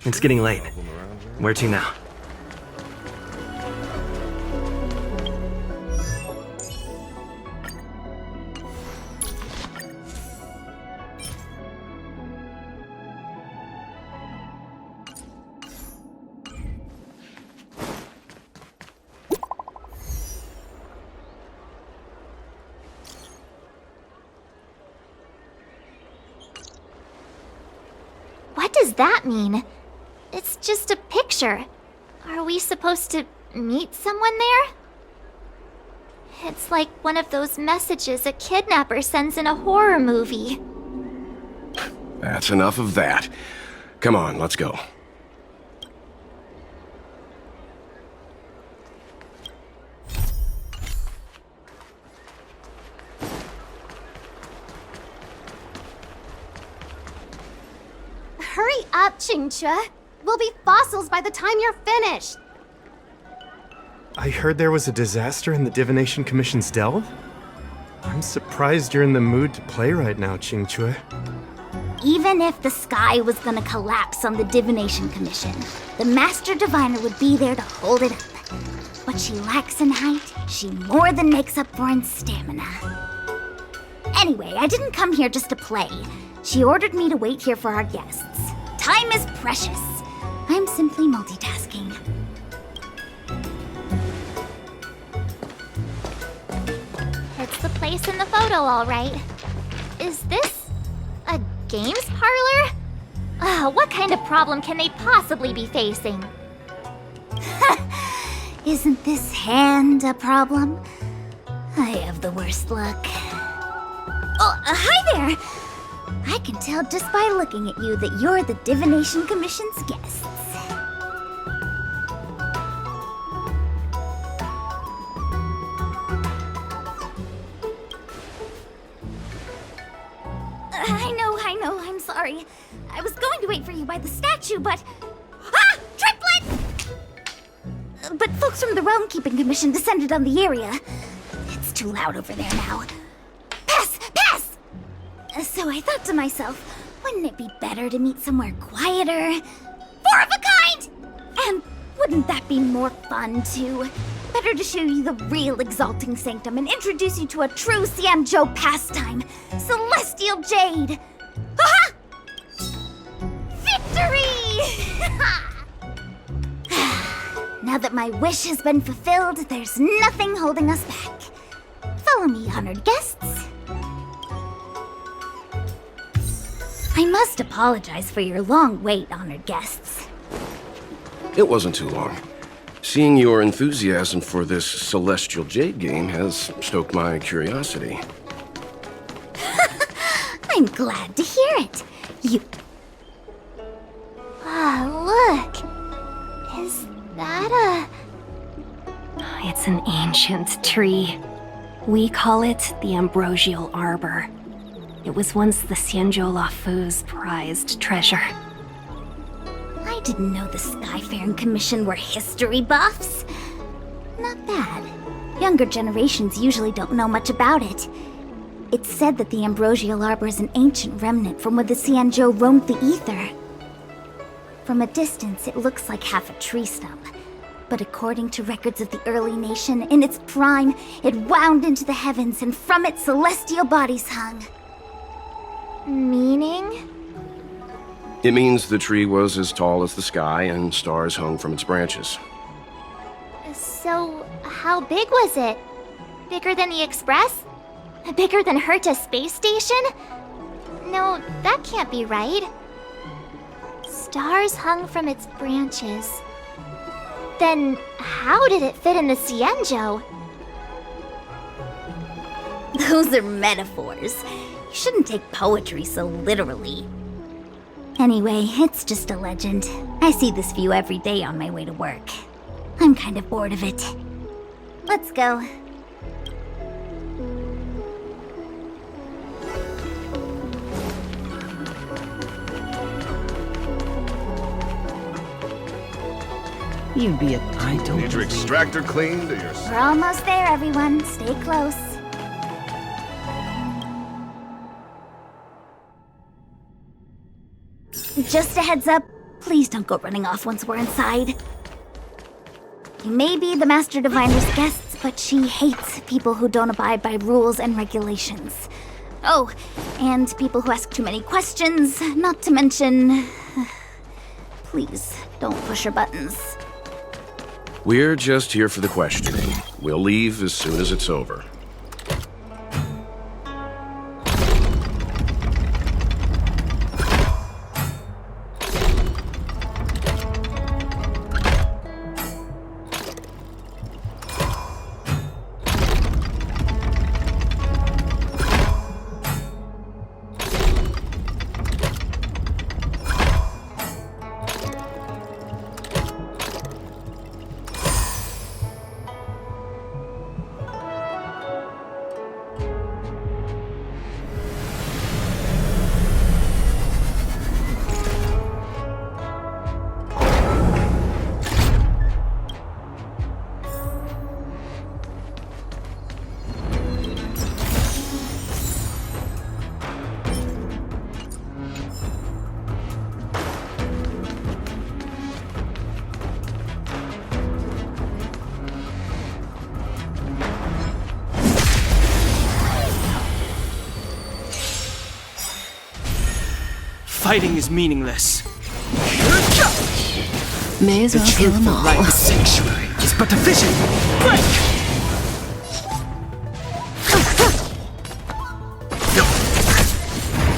It's getting late. Where to now? What does that mean? It's just a picture. Are we supposed to meet someone there? It's like one of those messages a kidnapper sends in a horror movie. That's enough of that. Come on, let's go. Hurry up, Qingque. We'll be fossils by the time you're finished. I heard there was a disaster in the Divination Commission's delve? I'm surprised you're in the mood to play right now, Qingque. Even if the sky was gonna collapse on the Divination Commission, the Master Diviner would be there to hold it up. What she lacks in height, she more than makes up for in stamina. Anyway, I didn't come here just to play. She ordered me to wait here for our guests. Time is precious. I'm simply multitasking. It's the place in the photo, all right. Is this a games parlor? What kind of problem can they possibly be facing? Isn't this hand a problem? I have the worst luck. Oh, hi there! I can tell just by looking at you that you're the Divination Commission's guests. I know, I'm sorry. I was going to wait for you by the statue, but... Ah! Triplet! But folks from the Realm Keeping Commission descended on the area. It's too loud over there now. Pass! So I thought to myself, wouldn't it be better to meet somewhere quieter? Four of a kind! And wouldn't that be more fun, too? Better to show you the real Exalting Sanctum and introduce you to a true Xianzhou pastime, Celestial Jade! Ha-ha! Victory! Now that my wish has been fulfilled, there's nothing holding us back. Follow me, honored guests. I must apologize for your long wait, honored guests. It wasn't too long. Seeing your enthusiasm for this Celestial Jade game has stoked my curiosity. I'm glad to hear it. Look. Is that It's an ancient tree. We call it the Ambrosial Arbor. It was once the Xianzhou Lafu's prized treasure. I didn't know the Skyfaring Commission were history buffs. Not bad. Younger generations usually don't know much about it. It's said that the Ambrosial Arbor is an ancient remnant from when the Xianzhou roamed the ether. From a distance, it looks like half a tree stump. But according to records of the early nation, in its prime, it wound into the heavens and from it celestial bodies hung. meaning? It means the tree was as tall as the sky and stars hung from its branches. So, how big was it? Bigger than the Express? Bigger than Herta Space Station? No, that can't be right. Stars hung from its branches. Then, how did it fit in the Xianzhou? Those are metaphors. You shouldn't take poetry so literally. Anyway, it's just a legend. I see this view every day on my way to work. I'm kind of bored of it. Let's go. You'd be a... I don't... Need your extractor cleaned or your... We're almost there, everyone. Stay close. Just a heads up, Please don't go running off once we're inside. You may be the Master Diviner's guests, but she hates people who don't abide by rules and regulations. Oh, and people who ask too many questions, not to mention... Please, don't push her buttons. We're just here for the questioning. We'll leave as soon as it's over. Fighting is meaningless. May as well kill them all. Right, the sanctuary is but a vision. Break!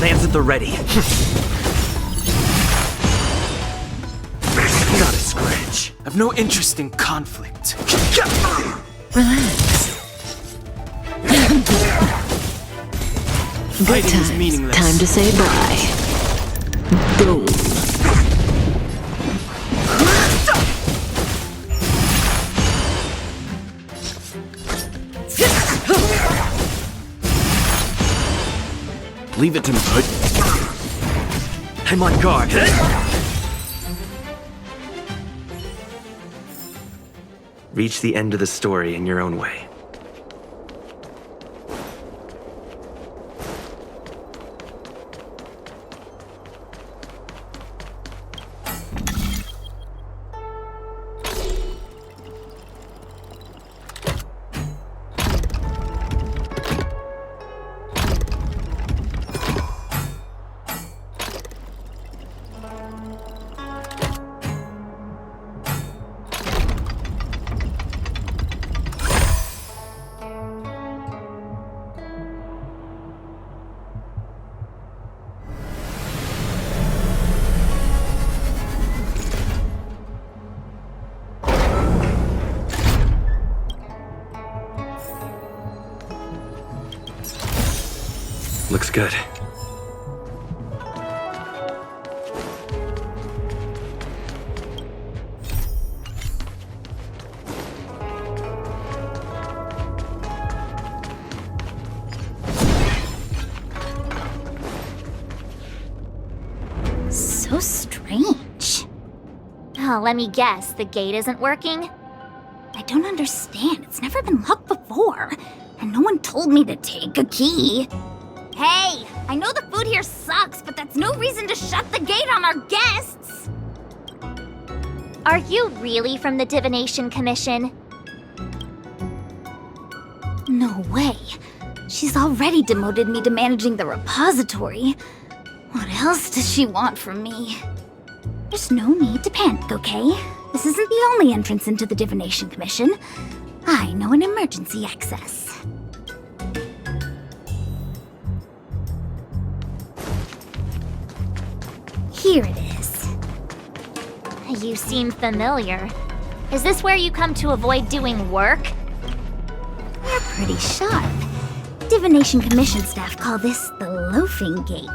Lands at the ready. Not a scratch. I've no interest in conflict. Relax. Good Fighting is times. meaningless. Time to say bye. Boom. Leave it to me. I'm on guard. Reach the end of the story in your own way. Looks good. So strange. Oh, let me guess, the gate isn't working? I don't understand. It's never been locked before. And no one told me to take a key. Hey, I know the food here sucks, but that's no reason to shut the gate on our guests! Are you really from the Divination Commission? No way. She's already demoted me to managing the repository. What else does she want from me? There's no need to panic, okay? This isn't the only entrance into the Divination Commission. I know an emergency access. Here it is. You seem familiar. Is this where you come to avoid doing work? You're pretty sharp. Divination Commission staff call this the loafing gate.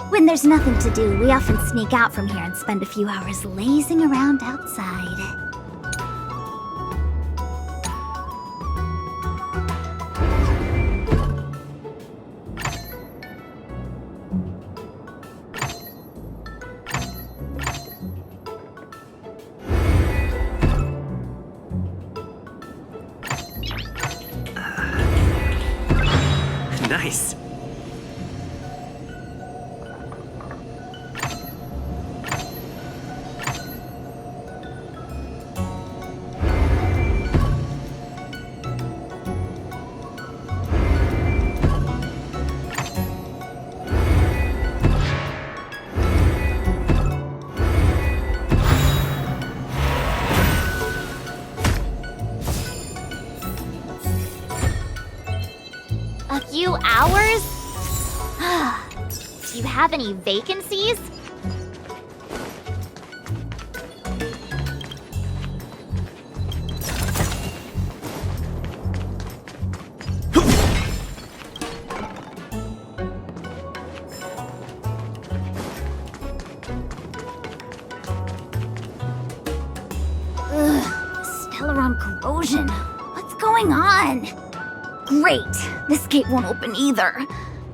When there's nothing to do, we often sneak out from here and spend a few hours lazing around outside. Nice. A few hours? Do you have any vacancies? Stellaron corrosion. What's going on? Great. This gate won't open either.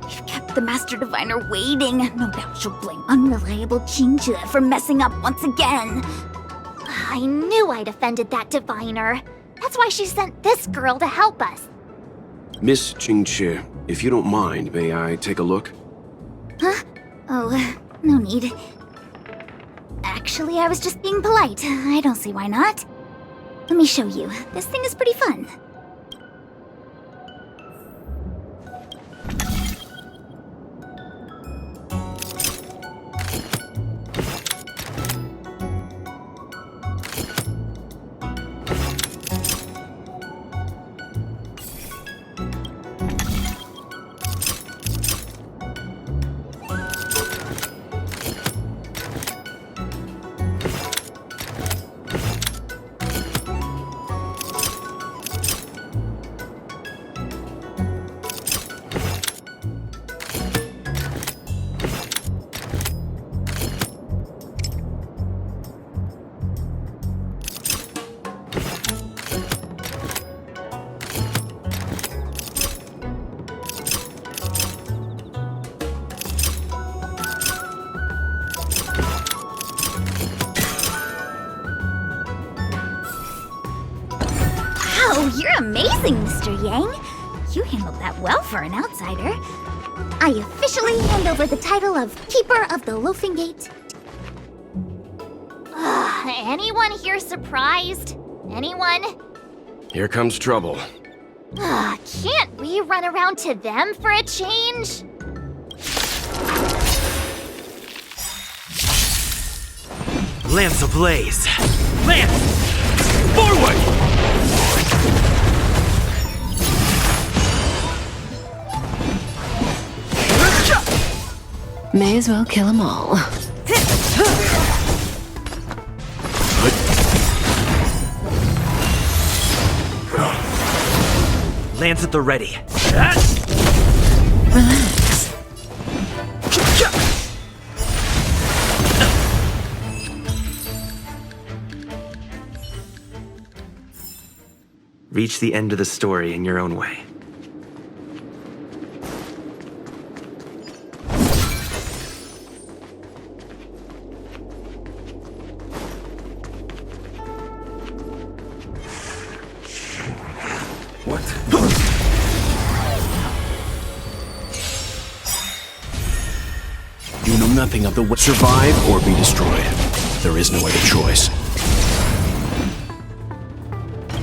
You've kept the Master Diviner waiting. No doubt she'll blame unreliable Qingque for messing up once again. I knew I'd offended that diviner. That's why she sent this girl to help us. Miss Qingque, if you don't mind, may I take a look? Huh? Oh, no need. Actually, I was just being polite. I don't see why not. Let me show you. This thing is pretty fun. Wow, you're amazing, Mr. Yang. You handled that well for an outsider. I officially hand over the title of Keeper of the Loafing Gate. Anyone here surprised? Anyone? Here comes trouble. Can't we run around to them for a change? Lance ablaze! Lance! Forward! May as well kill them all. Lance at the ready. Relax. Reach the end of the story in your own way. You know nothing of the way. Survive or be destroyed. There is no other choice.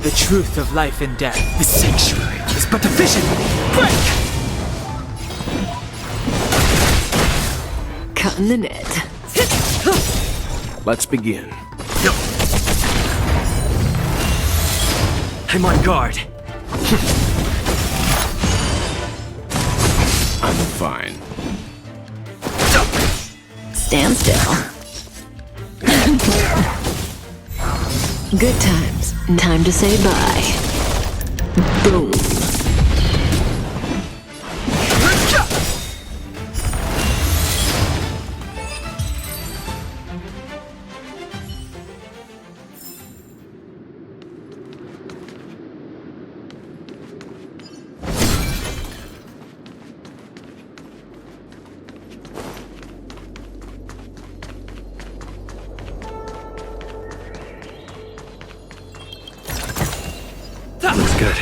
The truth of life and death. The sanctuary is but a vision. Break! Cutting the net. Let's begin. I'm on guard. I'm fine. Stand still. Good times. Time to say bye. Boom. Looks good.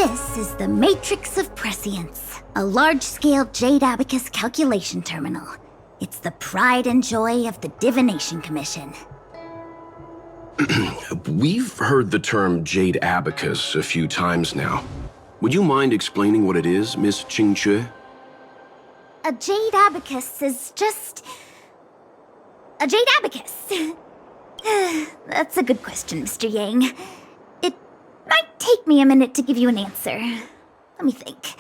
This is the Matrix of Prescience, a large-scale Jade Abacus calculation terminal. It's the pride and joy of the Divination Commission. We've heard the term Jade Abacus a few times now. Would you mind explaining what it is, Miss Qingque? A Jade Abacus is just... a Jade Abacus. That's a good question, Mr. Yang. It might take me a minute to give you an answer. Let me think.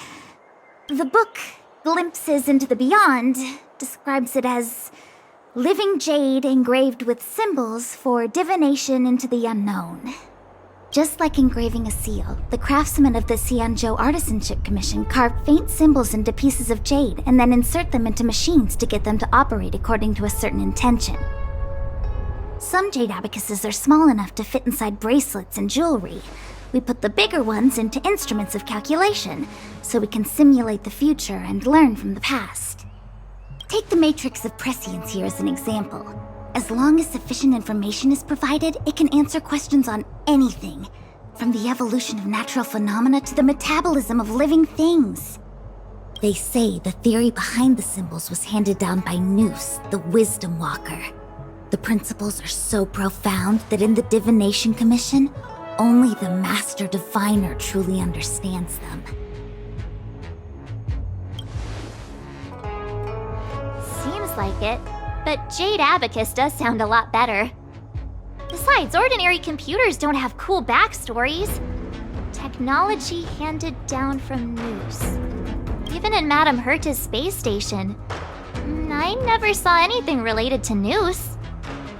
The book, Glimpses into the Beyond, describes it as living jade engraved with symbols for divination into the unknown. Just like engraving a seal, the craftsmen of the Xianzhou Artisanship Commission carve faint symbols into pieces of jade and then insert them into machines to get them to operate according to a certain intention. Some jade abacuses are small enough to fit inside bracelets and jewelry. We put the bigger ones into instruments of calculation, so we can simulate the future and learn from the past. Take the Matrix of Prescience here as an example. As long as sufficient information is provided, it can answer questions on anything, from the evolution of natural phenomena to the metabolism of living things. They say the theory behind the symbols was handed down by Noose, the Wisdom Walker. The principles are so profound that in the Divination Commission, only the Master Diviner truly understands them. Seems like it, but Jade Abacus does sound a lot better. Besides, ordinary computers don't have cool backstories. Technology handed down from Noose. Even in Madame Herta's space station, I never saw anything related to Noose.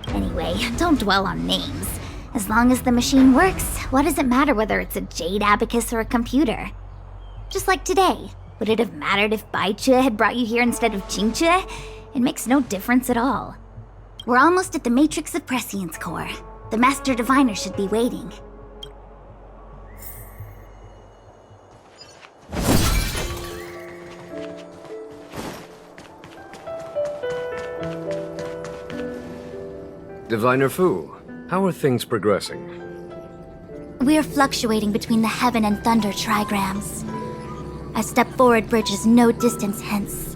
Anyway, don't dwell on names. As long as the machine works, what does it matter whether it's a Jade Abacus or a computer? Just like today, would it have mattered if Baichue had brought you here instead of Qingque? It makes no difference at all. We're almost at the Matrix of Prescience core. The Master Diviner should be waiting. Diviner Fu, how are things progressing? We're fluctuating between the Heaven and Thunder trigrams. A step forward bridges no distance hence.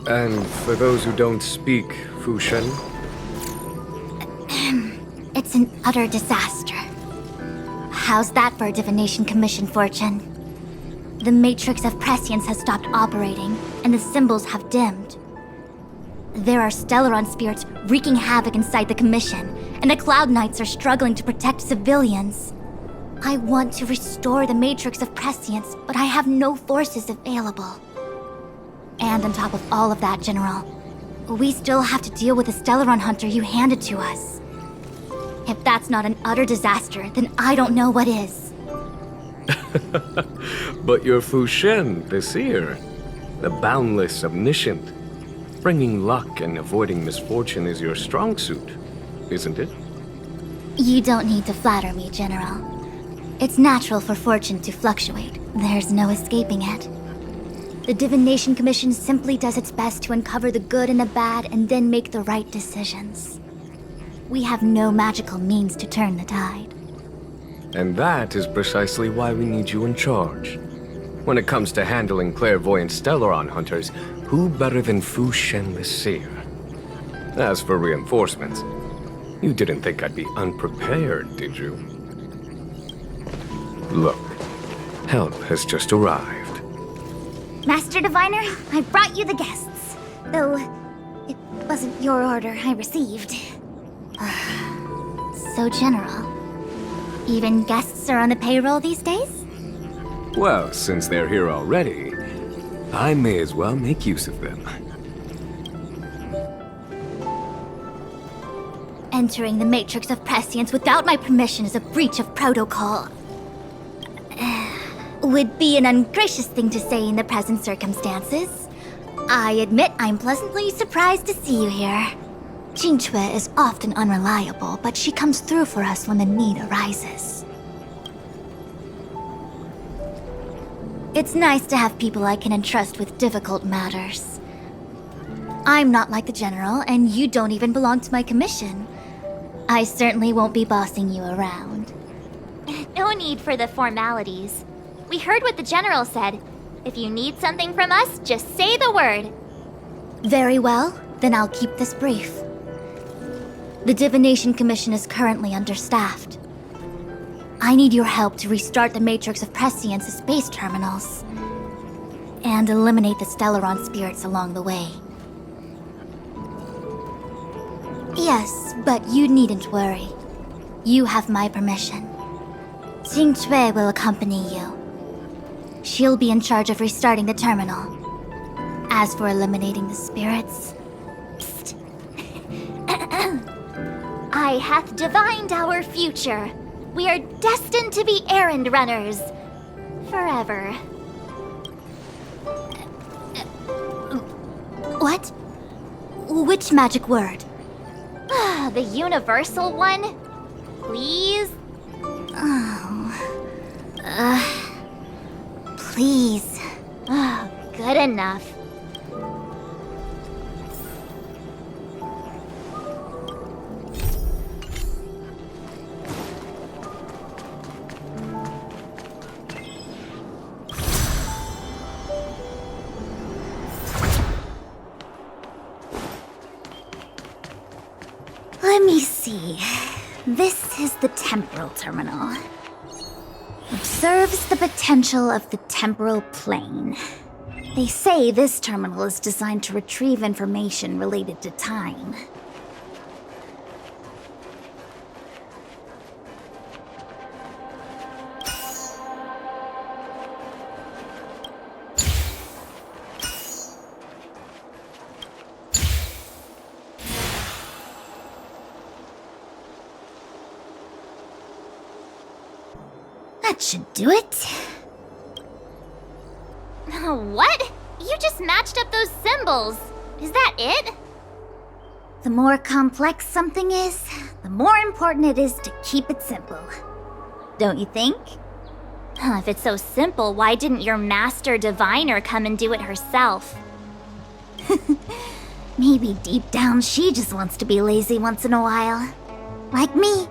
And for those who don't speak Fushen? It's an utter disaster. How's that for a Divination Commission fortune? The Matrix of Prescience has stopped operating, and the symbols have dimmed. There are Stellaron spirits wreaking havoc inside the Commission, and the Cloud Knights are struggling to protect civilians. I want to restore the Matrix of Prescience, but I have no forces available. And on top of all of that, General, we still have to deal with the Stellaron Hunter you handed to us. If that's not an utter disaster, then I don't know what is. But you're Fushen, the seer. The boundless, omniscient. Bringing luck and avoiding misfortune is your strong suit, isn't it? You don't need to flatter me, General. It's natural for fortune to fluctuate. There's no escaping it. The Divination Commission simply does its best to uncover the good and the bad and then make the right decisions. We have no magical means to turn the tide. And that is precisely why we need you in charge. When it comes to handling clairvoyant Stellaron hunters, who better than Fushen the Seer? As for reinforcements, you didn't think I'd be unprepared, did you? Look, help has just arrived. Master Diviner, I brought you the guests. Though, it wasn't your order I received. So general. Even guests are on the payroll these days? Well, since they're here already, I may as well make use of them. Entering the Matrix of Prescience without my permission is a breach of protocol. Would be an ungracious thing to say in the present circumstances. I admit I'm pleasantly surprised to see you here. Qingque is often unreliable, but she comes through for us when the need arises. It's nice to have people I can entrust with difficult matters. I'm not like the General, and you don't even belong to my commission. I certainly won't be bossing you around. No need for the formalities. We heard what the General said. If you need something from us, just say the word. Very well, then I'll keep this brief. The Divination Commission is currently understaffed. I need your help to restart the Matrix of Prescience's space terminals and eliminate the Stellaron spirits along the way. Yes, but you needn't worry. You have my permission. Xingcui will accompany you. She'll be in charge of restarting the terminal. As for eliminating the spirits... Psst. I hath divined our future. We are destined to be errand runners. Forever. What? Which magic word? The universal one? Please? Please. Good enough. Let me see. This is the temporal terminal. Observes the potential of the temporal plane. They say this terminal is designed to retrieve information related to time. That should do it. What? You just matched up those symbols. Is that it? The more complex something is, the more important it is to keep it simple. Don't you think? If it's so simple, why didn't your master diviner come and do it herself? Maybe deep down she just wants to be lazy once in a while. Like me.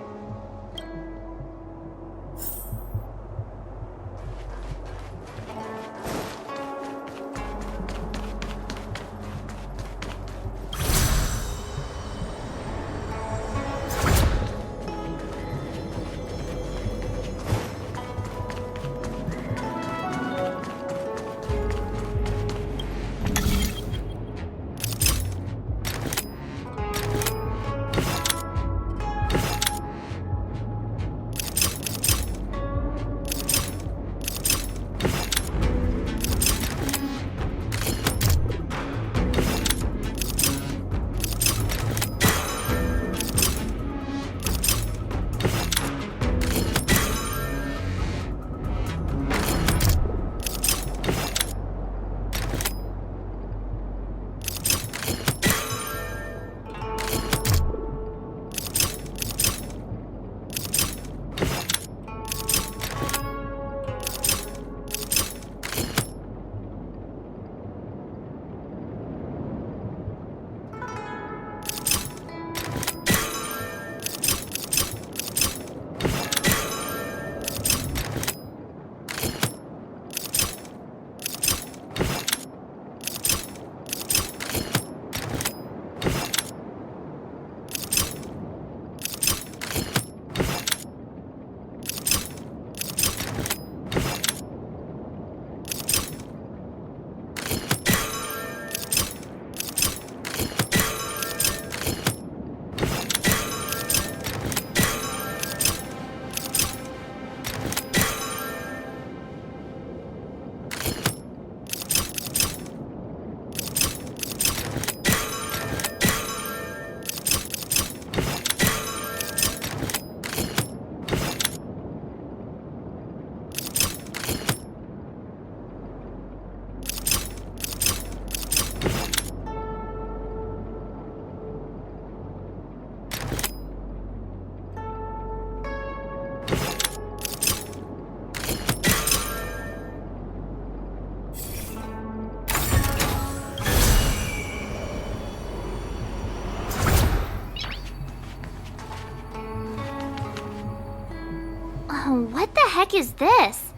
What the heck is this?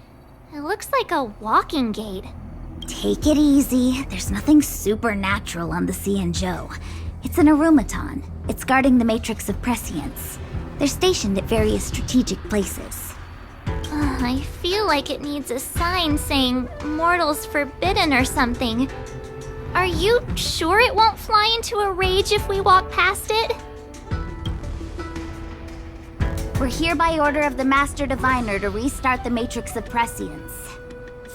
It looks like a walking gate. Take it easy. There's nothing supernatural on the Xianzhou. It's an aromaton. It's guarding the matrix of prescience. They're stationed at various strategic places. I feel like it needs a sign saying mortals forbidden or something. Are you sure it won't fly into a rage if we walk past it? We're here by order of the Master Diviner to restart the matrix of prescience.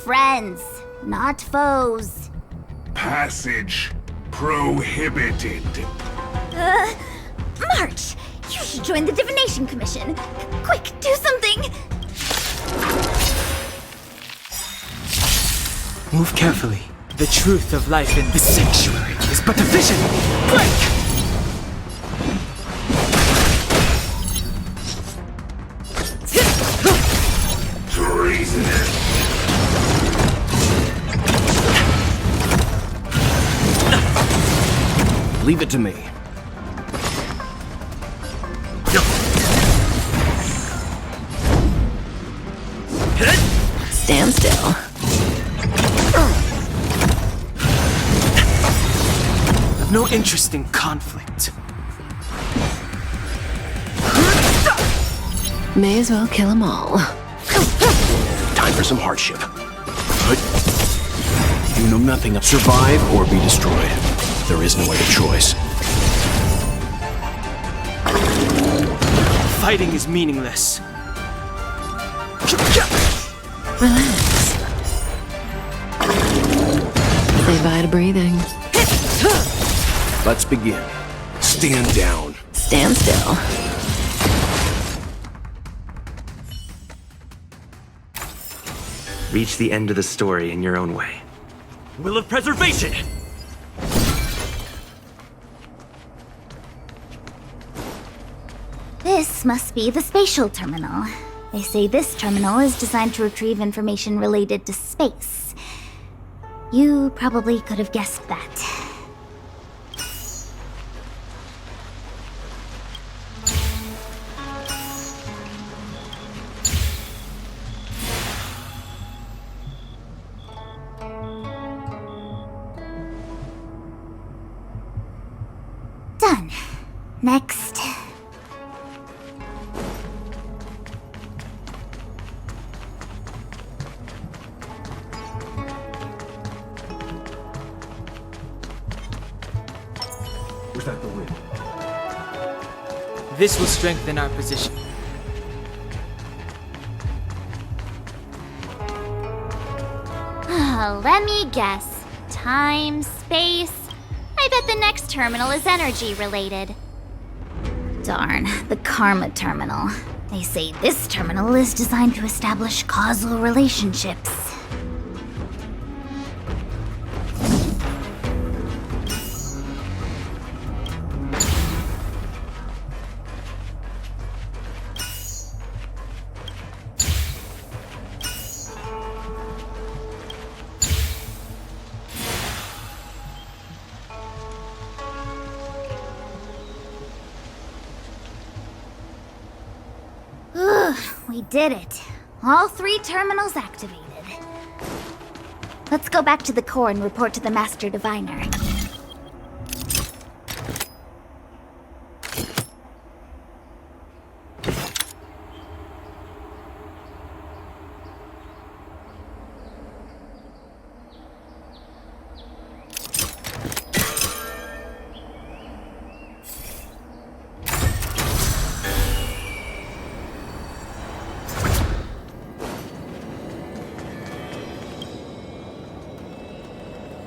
Friends, not foes. Passage prohibited. March! You should join the Divination Commission. Quick, do something! Move carefully. The truth of life in the sanctuary is but a vision. Break! Treasonous. Leave it to me. Stand still. I've no interest in conflict. May as well kill them all. Time for some hardship. But you know nothing of survive or be destroyed. There is no other choice. Fighting is meaningless. Relax. Say bye to breathing. Let's begin. Stand down. Stand still. Reach the end of the story in your own way. Will of preservation! This must be the spatial terminal. They say this terminal is designed to retrieve information related to space. You probably could have guessed that. Done. Next. Was that the wind? This will strengthen our position. Let me guess. Time, space. I bet the next terminal is energy related. Darn, the Karma Terminal. They say this terminal is designed to establish causal relationships. We did it. All 3 terminals activated. Let's go back to the core and report to the Master Diviner.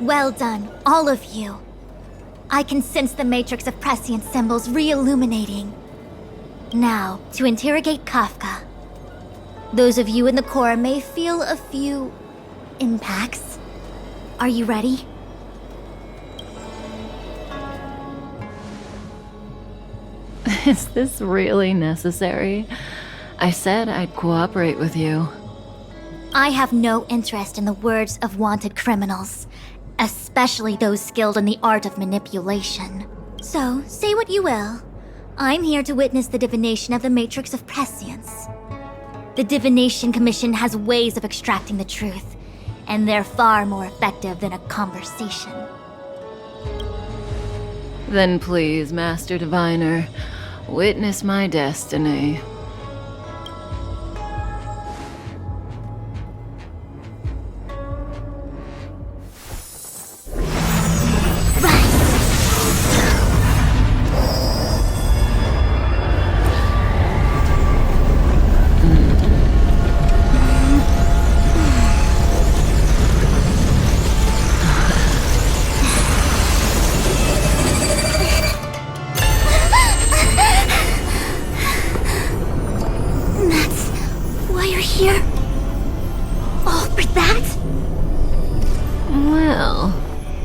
Well done, all of you. I can sense the matrix of prescient symbols re-illuminating. Now, to interrogate Kafka. Those of you in the core may feel a few impacts. Are you ready? Is this really necessary? I said I'd cooperate with you. I have no interest in the words of wanted criminals, especially those skilled in the art of manipulation. So, say what you will. I'm here to witness the divination of the Matrix of Prescience. The Divination Commission has ways of extracting the truth, and they're far more effective than a conversation. Then please, Master Diviner, witness my destiny.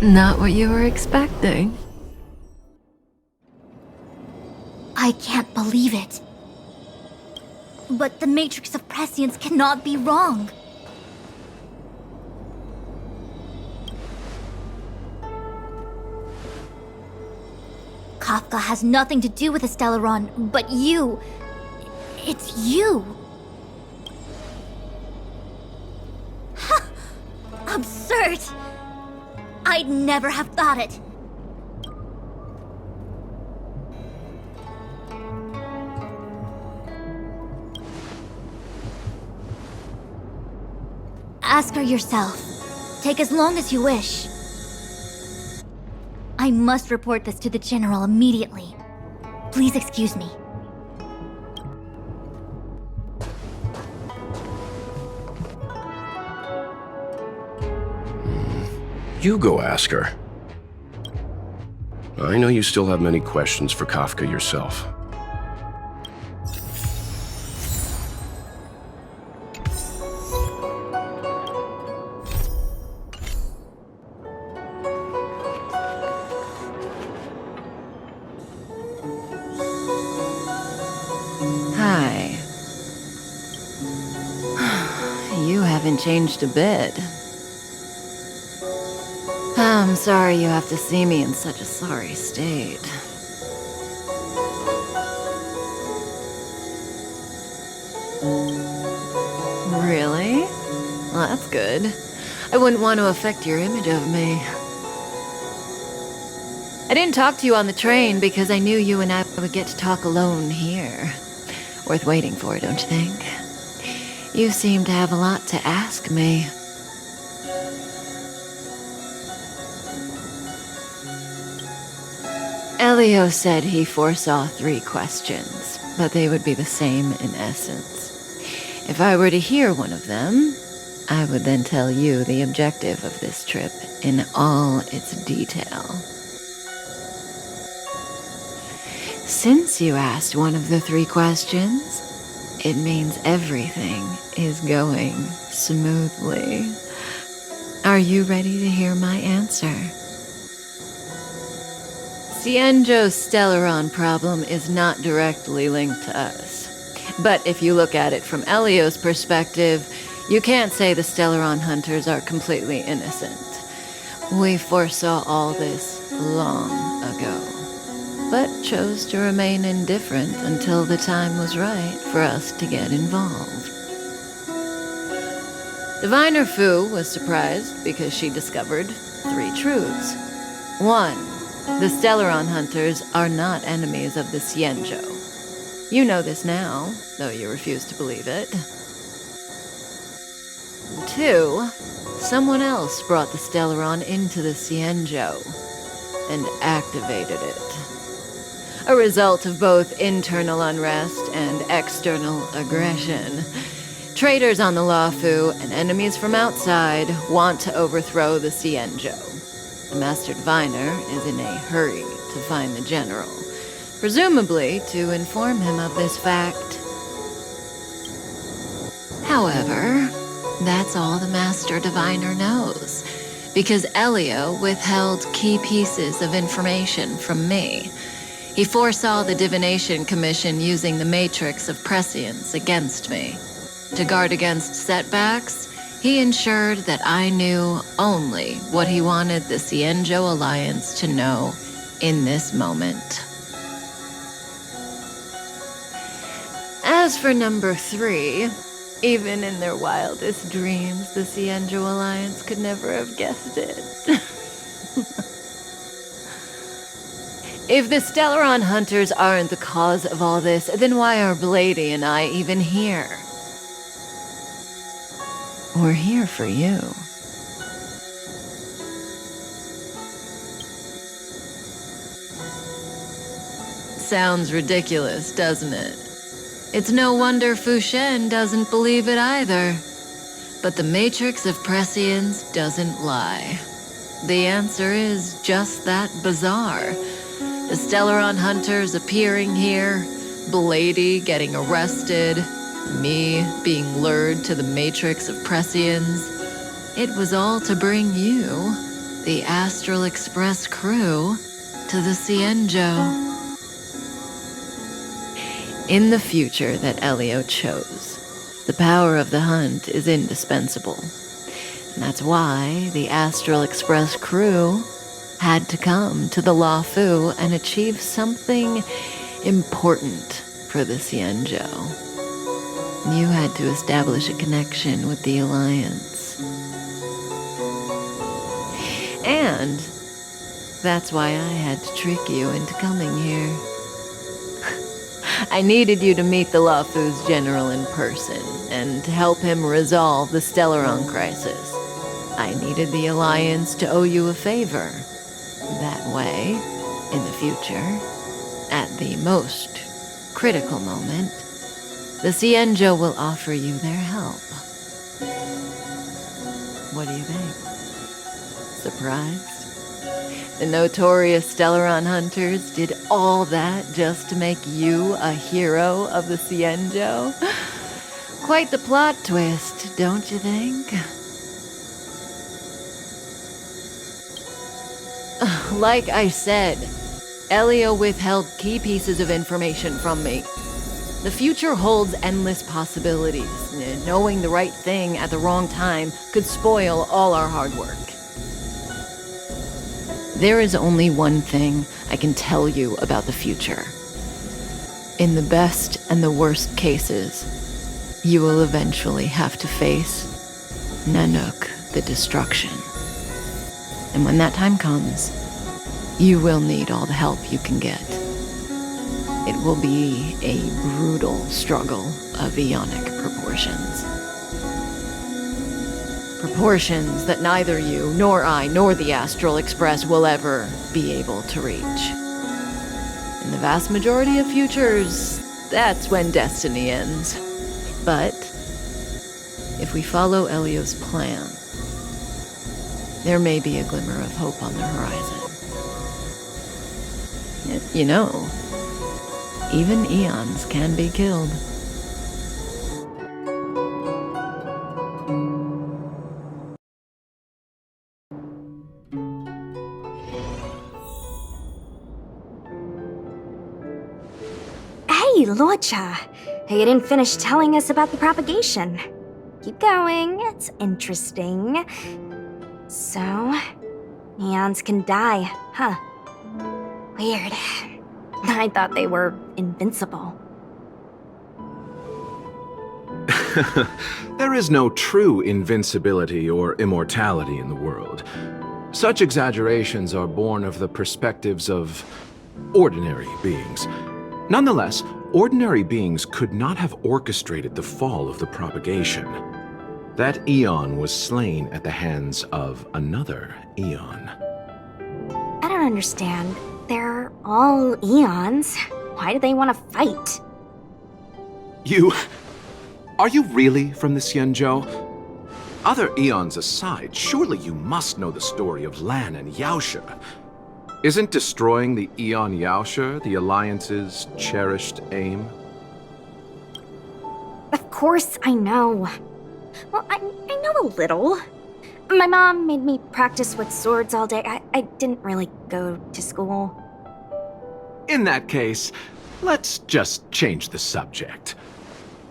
Not what you were expecting. I can't believe it. But the Matrix of Prescience cannot be wrong. Kafka has nothing to do with the Stellaron, but you... It's you. Ha! Absurd! I'd never have thought it. Ask her yourself. Take as long as you wish. I must report this to the General immediately. Please excuse me. You go ask her. I know you still have many questions for Kafka yourself. Hi. You haven't changed a bit. I'm sorry you have to see me in such a sorry state. Really? Well, that's good. I wouldn't want to affect your image of me. I didn't talk to you on the train because I knew you and I would get to talk alone here. Worth waiting for, don't you think? You seem to have a lot to ask me. Elio said he foresaw 3 questions, but they would be the same in essence. If I were to hear one of them, I would then tell you the objective of this trip in all its detail. Since you asked one of the 3 questions, it means everything is going smoothly. Are you ready to hear my answer? Cienjo's Stellaron problem is not directly linked to us. But if you look at it from Elio's perspective, you can't say the Stellaron hunters are completely innocent. We foresaw all this long ago, but chose to remain indifferent until the time was right for us to get involved. Diviner Fu was surprised because she discovered 3 truths. 1. The Stellaron hunters are not enemies of the Cienjo. You know this now, though you refuse to believe it. 2. Someone else brought the Stellaron into the Cienjo and activated it. A result of both internal unrest and external aggression. Traitors on the Luofu and enemies from outside want to overthrow the Cienjo. The Master Diviner is in a hurry to find the General, presumably to inform him of this fact. However, that's all the Master Diviner knows, because Elio withheld key pieces of information from me. He foresaw the Divination Commission using the Matrix of Prescience against me. To guard against setbacks, he ensured that I knew only what he wanted the Cienjo Alliance to know in this moment. As for number 3, Even in their wildest dreams, the Cienjo Alliance could never have guessed it. If the Stellaron hunters aren't the cause of all this, then why are Blady and I even here? We're here for you. Sounds ridiculous, doesn't it? It's no wonder Fu Shen doesn't believe it either. But the Matrix of Prescience doesn't lie. The answer is just that bizarre. The Stellaron hunters appearing here, Blady getting arrested, me being lured to the Matrix of Prescience. It was all to bring you, the Astral Express crew, to the Cienjo. In the future that Elio chose, the power of the hunt is indispensable. And that's why the Astral Express crew had to come to the Luofu and achieve something important for the Cienjo. You had to establish a connection with the Alliance. And that's why I had to trick you into coming here. I needed you to meet the Luofu's general in person and to help him resolve the Stellaron crisis. I needed the Alliance to owe you a favor. That way, in the future, at the most critical moment, the Cienjo will offer you their help. What do you think? Surprised? The notorious Stellaron hunters did all that just to make you a hero of the Cienjo? Quite the plot twist, don't you think? Like I said, Elio withheld key pieces of information from me. The future holds endless possibilities. Knowing the right thing at the wrong time could spoil all our hard work. There is only one thing I can tell you about the future. In the best and the worst cases, you will eventually have to face Nanook, the destruction. And when that time comes, you will need all the help you can get. It will be a brutal struggle of Ionic proportions. Proportions that neither you, nor I, nor the Astral Express will ever be able to reach. In the vast majority of futures, that's when destiny ends. But if we follow Elio's plan, there may be a glimmer of hope on the horizon. You know, even eons can be killed. Hey, Luocha! You didn't finish telling us about the propagation. Keep going, it's interesting. So, neons can die, huh? Weird. I thought they were invincible. There is no true invincibility or immortality in the world. Such exaggerations are born of the perspectives of ordinary beings. Nonetheless, ordinary beings could not have orchestrated the fall of the propagation. That eon was slain at the hands of another eon. I don't understand. They're all eons. Why do they want to fight? Are you really from the Cienjo? Other eons aside, surely you must know the story of Lan and Yaoshe. Isn't destroying the Eon Yaoshe the Alliance's cherished aim? Of course I know. Well, I know a little. My mom made me practice with swords all day. I didn't really go to school. In that case, let's just change the subject.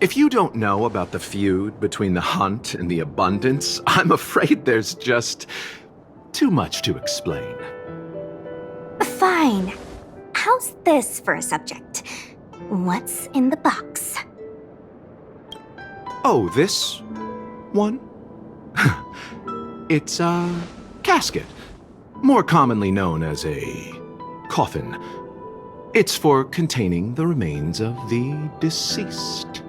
If you don't know about the feud between the Hunt and the Abundance, I'm afraid there's just too much to explain. Fine. How's this for a subject? What's in the box? Oh, this one? It's a casket, more commonly known as a coffin. It's for containing the remains of the deceased.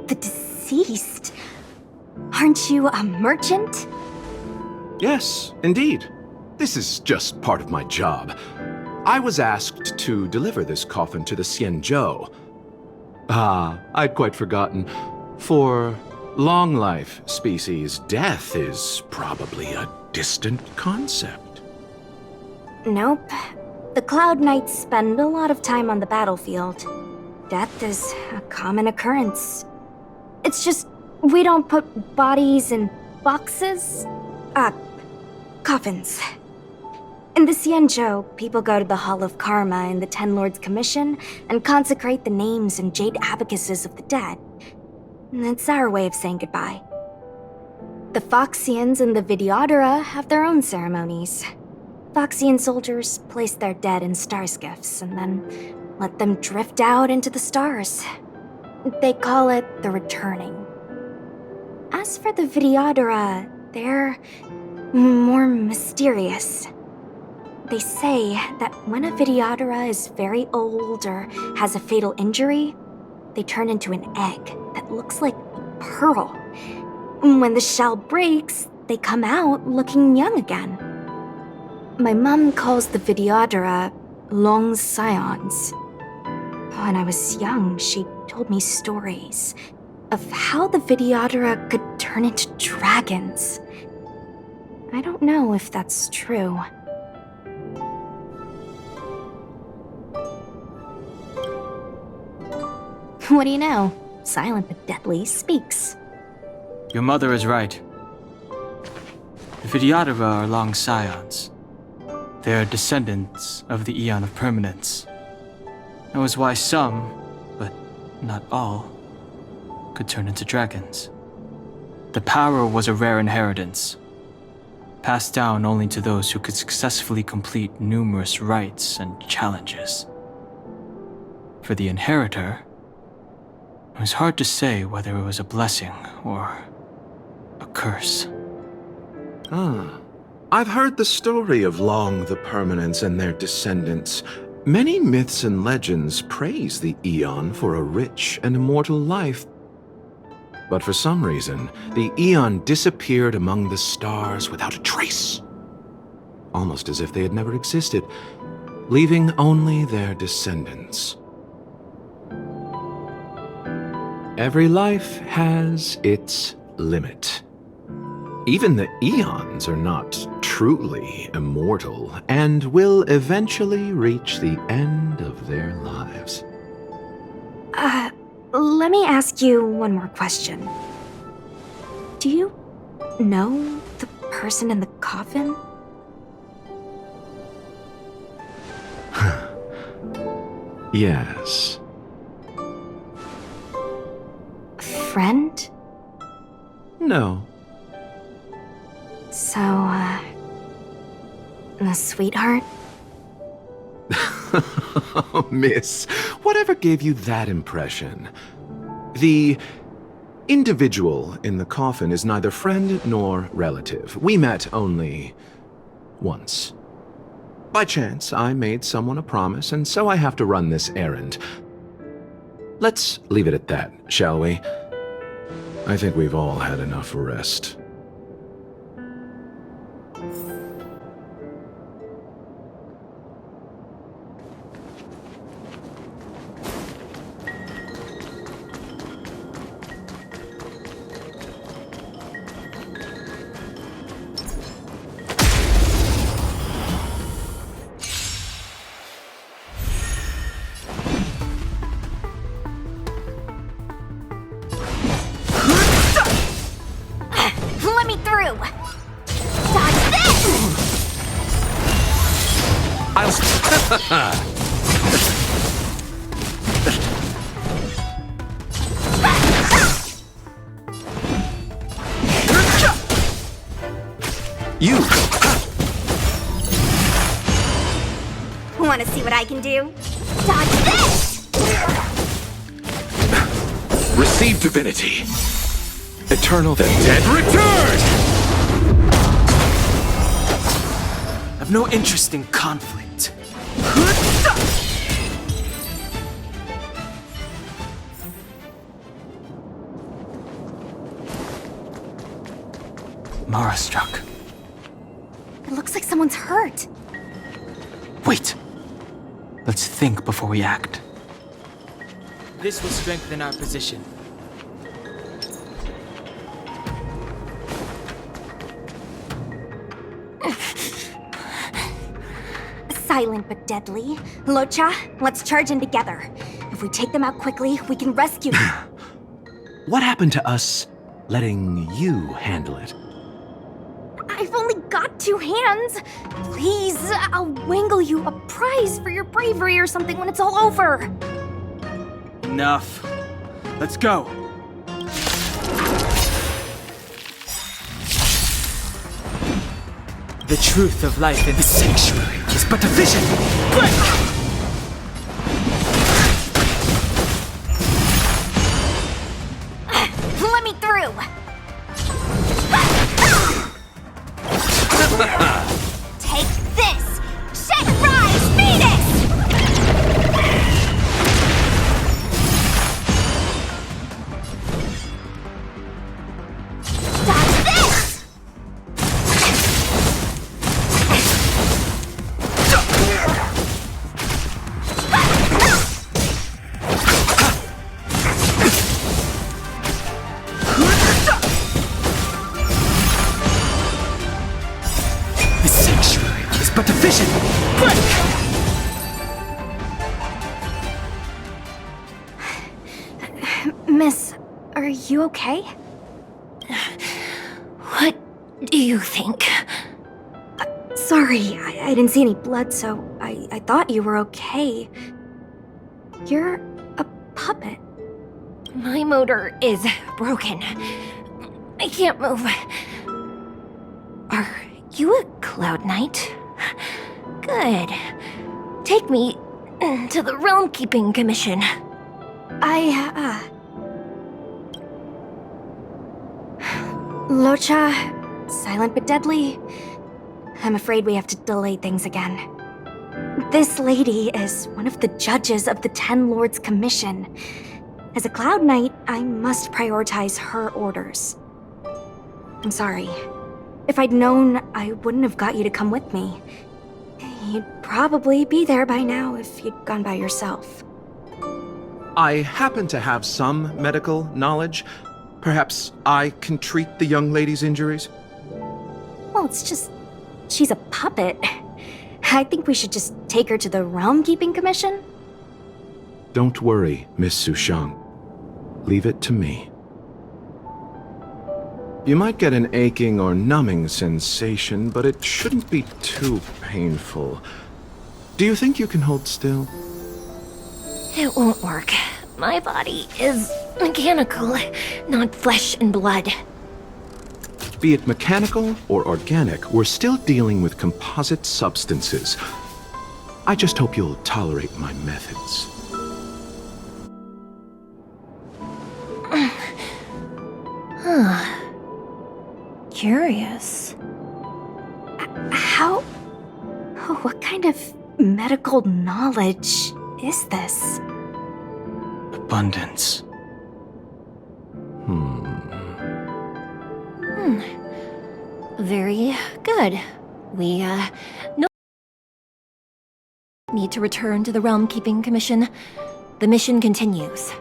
The deceased? Aren't you a merchant? Yes, indeed. This is just part of my job. I was asked to deliver this coffin to the Xianzhou. I'd quite forgotten. For long life species, death is probably a distant concept. Nope. The Cloud Knights spend a lot of time on the battlefield. Death is a common occurrence. It's just, we don't put bodies in boxes. Coffins. In the Xianzhou, people go to the Hall of Karma in the Ten Lords Commission and consecrate the names and jade abacuses of the dead. It's our way of saying goodbye. The Foxians and the Videodora have their own ceremonies. Foxian soldiers place their dead in star skiffs and then let them drift out into the stars. They call it the returning. As for the Videodora, they're more mysterious. They say that when a Videodora is very old or has a fatal injury, they turn into an egg that looks like a pearl. When the shell breaks, they come out looking young again. My mom calls the Videodora long scions. When I was young, she told me stories of how the Videodora could turn into dragons. I don't know if that's true. What do you know? Silent but deadly speaks. Your mother is right. The Videodora are long scions. They are descendants of the Eon of Permanence. That was why some, but not all, could turn into dragons. The power was a rare inheritance, passed down only to those who could successfully complete numerous rites and challenges. For the inheritor, it was hard to say whether it was a blessing or a curse. I've heard the story of Long the Permanence and their descendants. Many myths and legends praise the Eon for a rich and immortal life. But for some reason, the Eon disappeared among the stars without a trace. Almost as if they had never existed, leaving only their descendants. Every life has its limit. Even the Eons are not truly immortal and will eventually reach the end of their lives. Let me ask you one more question. Do you know the person in the coffin? Yes. Friend? No. So, a sweetheart? Miss, whatever gave you that impression? The individual in the coffin is neither friend nor relative. We met only once. By chance, I made someone a promise, and so I have to run this errand. Let's leave it at that, shall we? I think we've all had enough rest. Let me through! Dodge this! You! Want to see what I can do? Dodge this! Receive divinity. Eternal the dead return! I've no interest in conflict. Mara struck. It looks like someone's hurt. Wait. Let's think before we act. This will strengthen our position. Silent but deadly. Locha, let's charge in together. If we take them out quickly, we can rescue them. What happened to us letting you handle it? I've only got 2 hands. Please, I'll wangle you a prize for your bravery or something when it's all over. Enough. Let's go. The truth of life in the sanctuary is but a vision. Let me through. Take this! Shed rise, Venus! Dodge this! The sanctuary is but a vision. Miss, are you okay? What do you think? Sorry, I didn't see any blood, so I thought you were okay. You're a puppet. My motor is broken. I can't move. Are you a Cloud Knight? Good. Take me to the Realm Keeping Commission. Locha, silent but deadly. I'm afraid we have to delay things again. This lady is one of the judges of the Ten Lords Commission. As a Cloud Knight, I must prioritize her orders. I'm sorry. If I'd known, I wouldn't have got you to come with me. You'd probably be there by now if you'd gone by yourself. I happen to have some medical knowledge. Perhaps I can treat the young lady's injuries? Well, it's just... she's a puppet. I think we should just take her to the Realm Keeping Commission. Don't worry, Miss Sushang. Leave it to me. You might get an aching or numbing sensation, but it shouldn't be too painful. Do you think you can hold still? It won't work. My body is mechanical, not flesh and blood. Be it mechanical or organic, we're still dealing with composite substances. I just hope you'll tolerate my methods. Curious. How... oh, what kind of medical knowledge is this? Abundance. Very good. We, no need to return to the Realm Keeping Commission. The mission continues.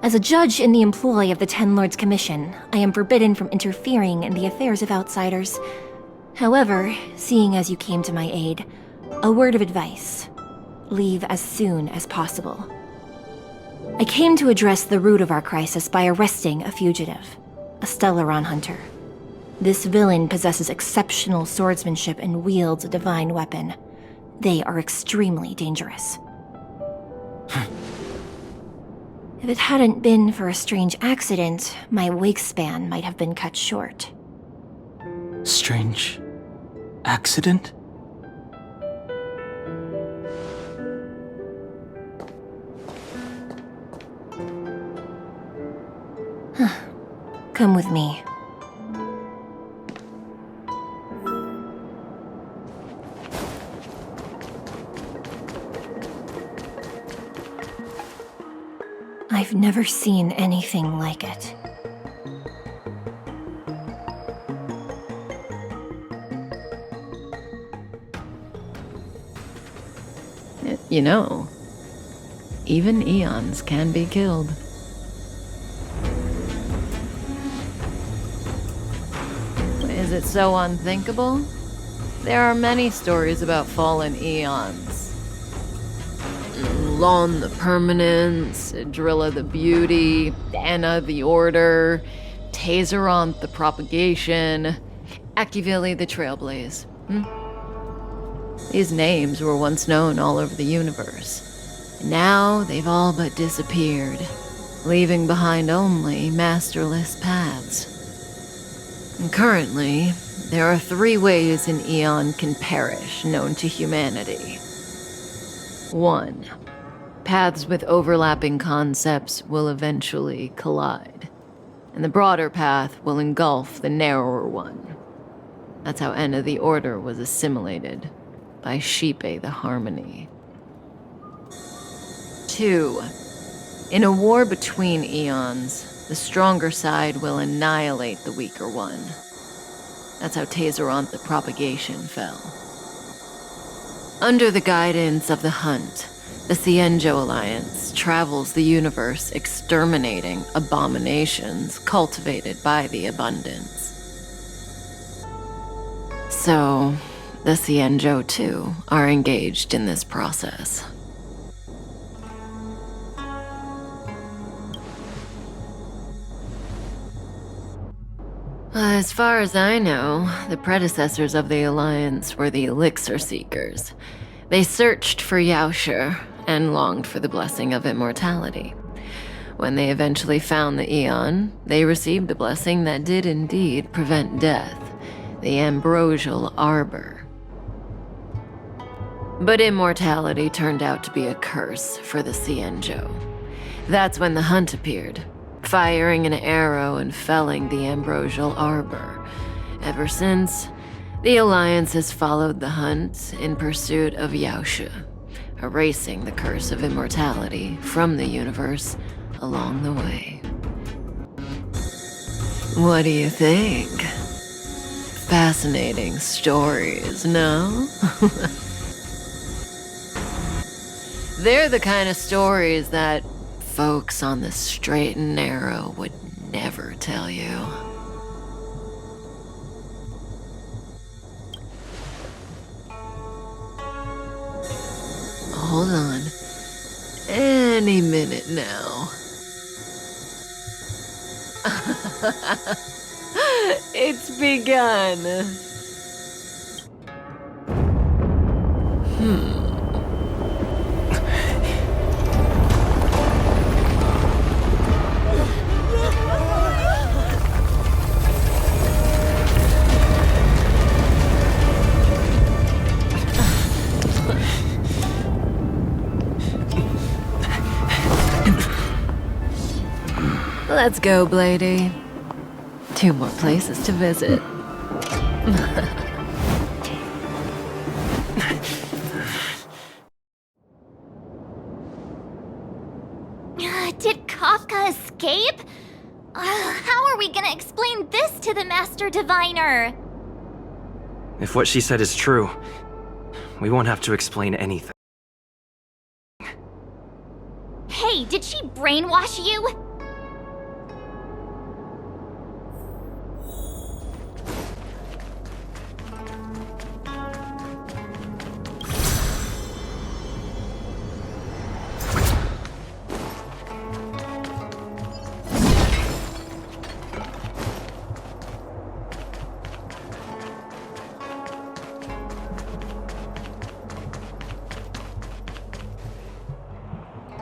As a judge in the employ of the Ten Lords Commission, I am forbidden from interfering in the affairs of outsiders. However, seeing as you came to my aid, a word of advice. Leave as soon as possible. I came to address the root of our crisis by arresting a fugitive, a Stellaron hunter. This villain possesses exceptional swordsmanship and wields a divine weapon. They are extremely dangerous. If it hadn't been for a strange accident, my wakespan might have been cut short. Strange accident? Come with me. I've never seen anything like it. You know, even eons can be killed. Is it so unthinkable? There are many stories about fallen eons. Lon the Permanence, Drilla the Beauty, Anna the Order, Tazeront the Propagation, Akivili the Trailblaze. These names were once known all over the universe. And now they've all but disappeared, leaving behind only masterless paths. And currently, there are 3 ways an eon can perish known to humanity. 1. Paths with overlapping concepts will eventually collide, and the broader path will engulf the narrower one. That's how Enna the Order was assimilated by Shipe the Harmony. 2. In a war between eons, the stronger side will annihilate the weaker one. That's how Tazeront the Propagation fell. Under the guidance of the Hunt, the Cienjo Alliance travels the universe exterminating abominations cultivated by the Abundance. So, the Cienjo, too, are engaged in this process. As far as I know, the predecessors of the Alliance were the Elixir Seekers. They searched for Yaoshi and longed for the blessing of immortality. When they eventually found the Eon, they received a blessing that did indeed prevent death, the Ambrosial Arbor. But immortality turned out to be a curse for the Cienjo. That's when the Hunt appeared, firing an arrow and felling the Ambrosial Arbor. Ever since, the Alliance has followed the Hunt in pursuit of Yaoshi, erasing the curse of immortality from the universe along the way. What do you think? Fascinating stories, no? They're the kind of stories that folks on the straight and narrow would never tell you. Hold on. Any minute now. It's begun. Let's go, Blady. 2 more places to visit. Did Kafka escape? How are we gonna explain this to the Master Diviner? If what she said is true, we won't have to explain anything. Hey, did she brainwash you?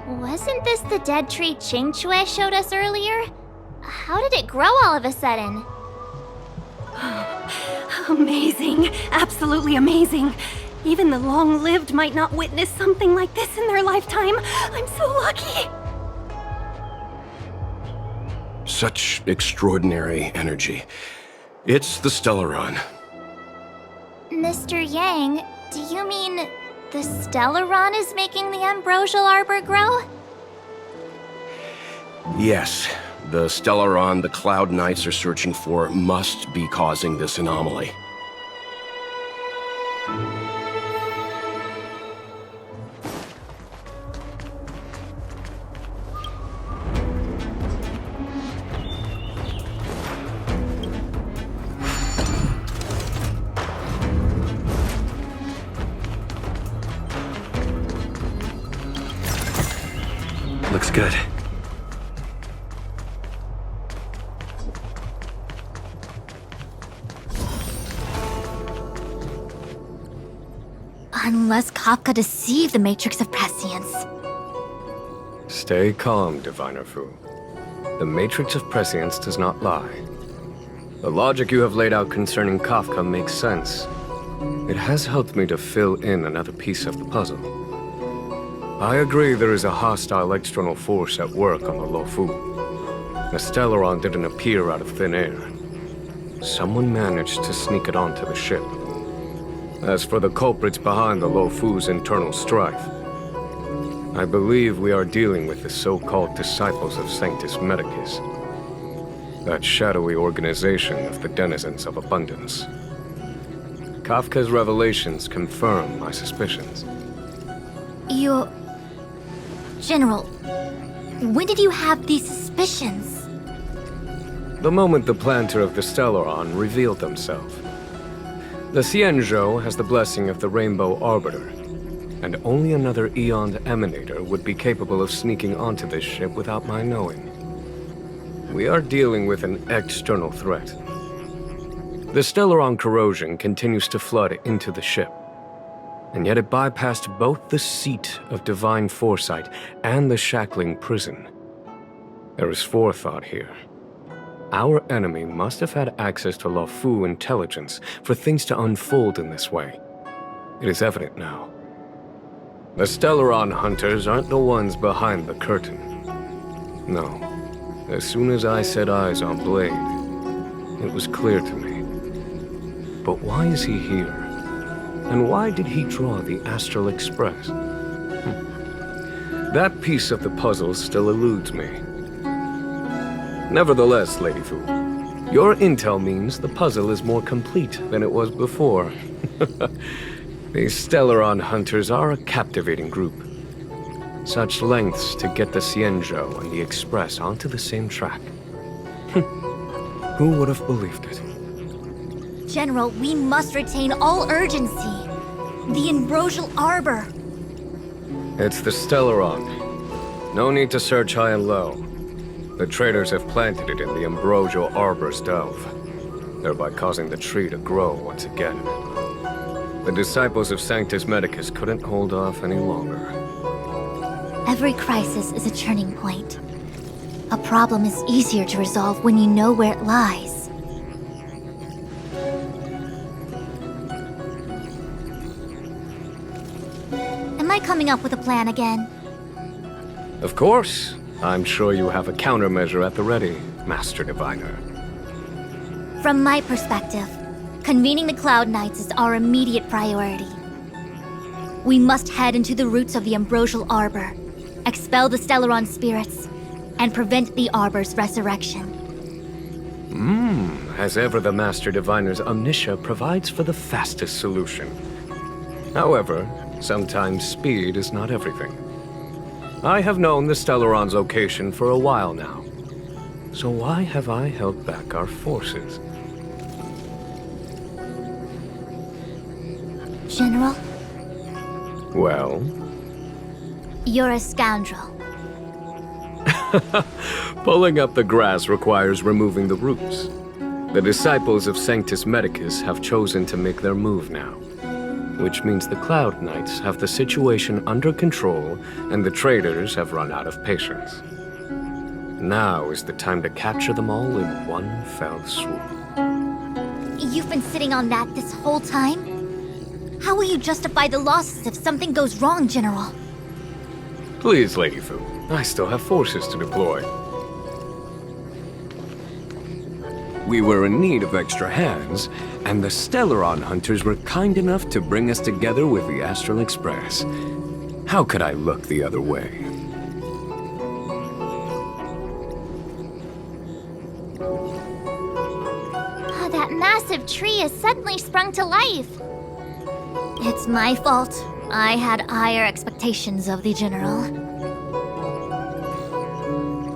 Wasn't this the dead tree Qingque showed us earlier? How did it grow all of a sudden? Amazing. Absolutely amazing. Even the long-lived might not witness something like this in their lifetime. I'm so lucky. such extraordinary energy. It's the Stellaron. Mr. Yang, do you mean the Stellaron is making the ambrosial arbor grow? Yes, the Stellaron the Cloud Knights are searching for must be causing this anomaly. Looks good. Unless Kafka deceived the Matrix of Prescience. Stay calm, Diviner Fu. The Matrix of Prescience does not lie. The logic you have laid out concerning Kafka makes sense. It has helped me to fill in another piece of the puzzle. I agree there is a hostile external force at work on the Luofu. The Stellaron didn't appear out of thin air. Someone managed to sneak it onto the ship. As for the culprits behind the Luofu's internal strife, I believe we are dealing with the so-called Disciples of Sanctus Medicus. That shadowy organization of the denizens of abundance. Kafka's revelations confirm my suspicions. General, when did you have these suspicions? The moment the planter of the Stellaron revealed themselves. The Xianzhou has the blessing of the Rainbow Arbiter, and only another Eon Emanator would be capable of sneaking onto this ship without my knowing. We are dealing with an external threat. The Stellaron corrosion continues to flood into the ship, and yet it bypassed both the seat of divine foresight and the shackling prison. There is forethought here. Our enemy must have had access to Luofu intelligence for things to unfold in this way. It is evident now. The Stellaron hunters aren't the ones behind the curtain. No. As soon as I set eyes on Blade, it was clear to me. But why is he here? And why did he draw the Astral Express? That piece of the puzzle still eludes me. Nevertheless, Lady Fu, your intel means the puzzle is more complete than it was before. These Stellaron hunters are a captivating group. Such lengths to get the Xianzhou and the Express onto the same track. Who would have believed it? General, we must retain all urgency. The ambrosial arbor. It's the Stellaron. No need to search high and low. The traders have planted it in the ambrosial arbor's delve, thereby causing the tree to grow once again. The Disciples of Sanctus Medicus couldn't hold off any longer. Every crisis is a turning point. A problem is easier to resolve when you know where it lies. Am I coming up with a plan again? Of course. I'm sure you have a countermeasure at the ready, Master Diviner. From my perspective, convening the Cloud Knights is our immediate priority. We must head into the roots of the ambrosial arbor, expel the Stellaron spirits, and prevent the arbor's resurrection. As ever, the Master Diviner's omniscia provides for the fastest solution. However, sometimes speed is not everything. I have known the Stellaron's location for a while now. So why have I held back our forces? General? Well? You're a scoundrel. Pulling up the grass requires removing the roots. The Disciples of Sanctus Medicus have chosen to make their move now, which means the Cloud Knights have the situation under control and the traders have run out of patience. Now is the time to capture them all in one fell swoop. You've been sitting on that this whole time? How will you justify the losses if something goes wrong, General? Please, Lady Fu, I still have forces to deploy. We were in need of extra hands, and the Stellaron hunters were kind enough to bring us together with the Astral Express. How could I look the other way? That massive tree has suddenly sprung to life. It's my fault. I had higher expectations of the General.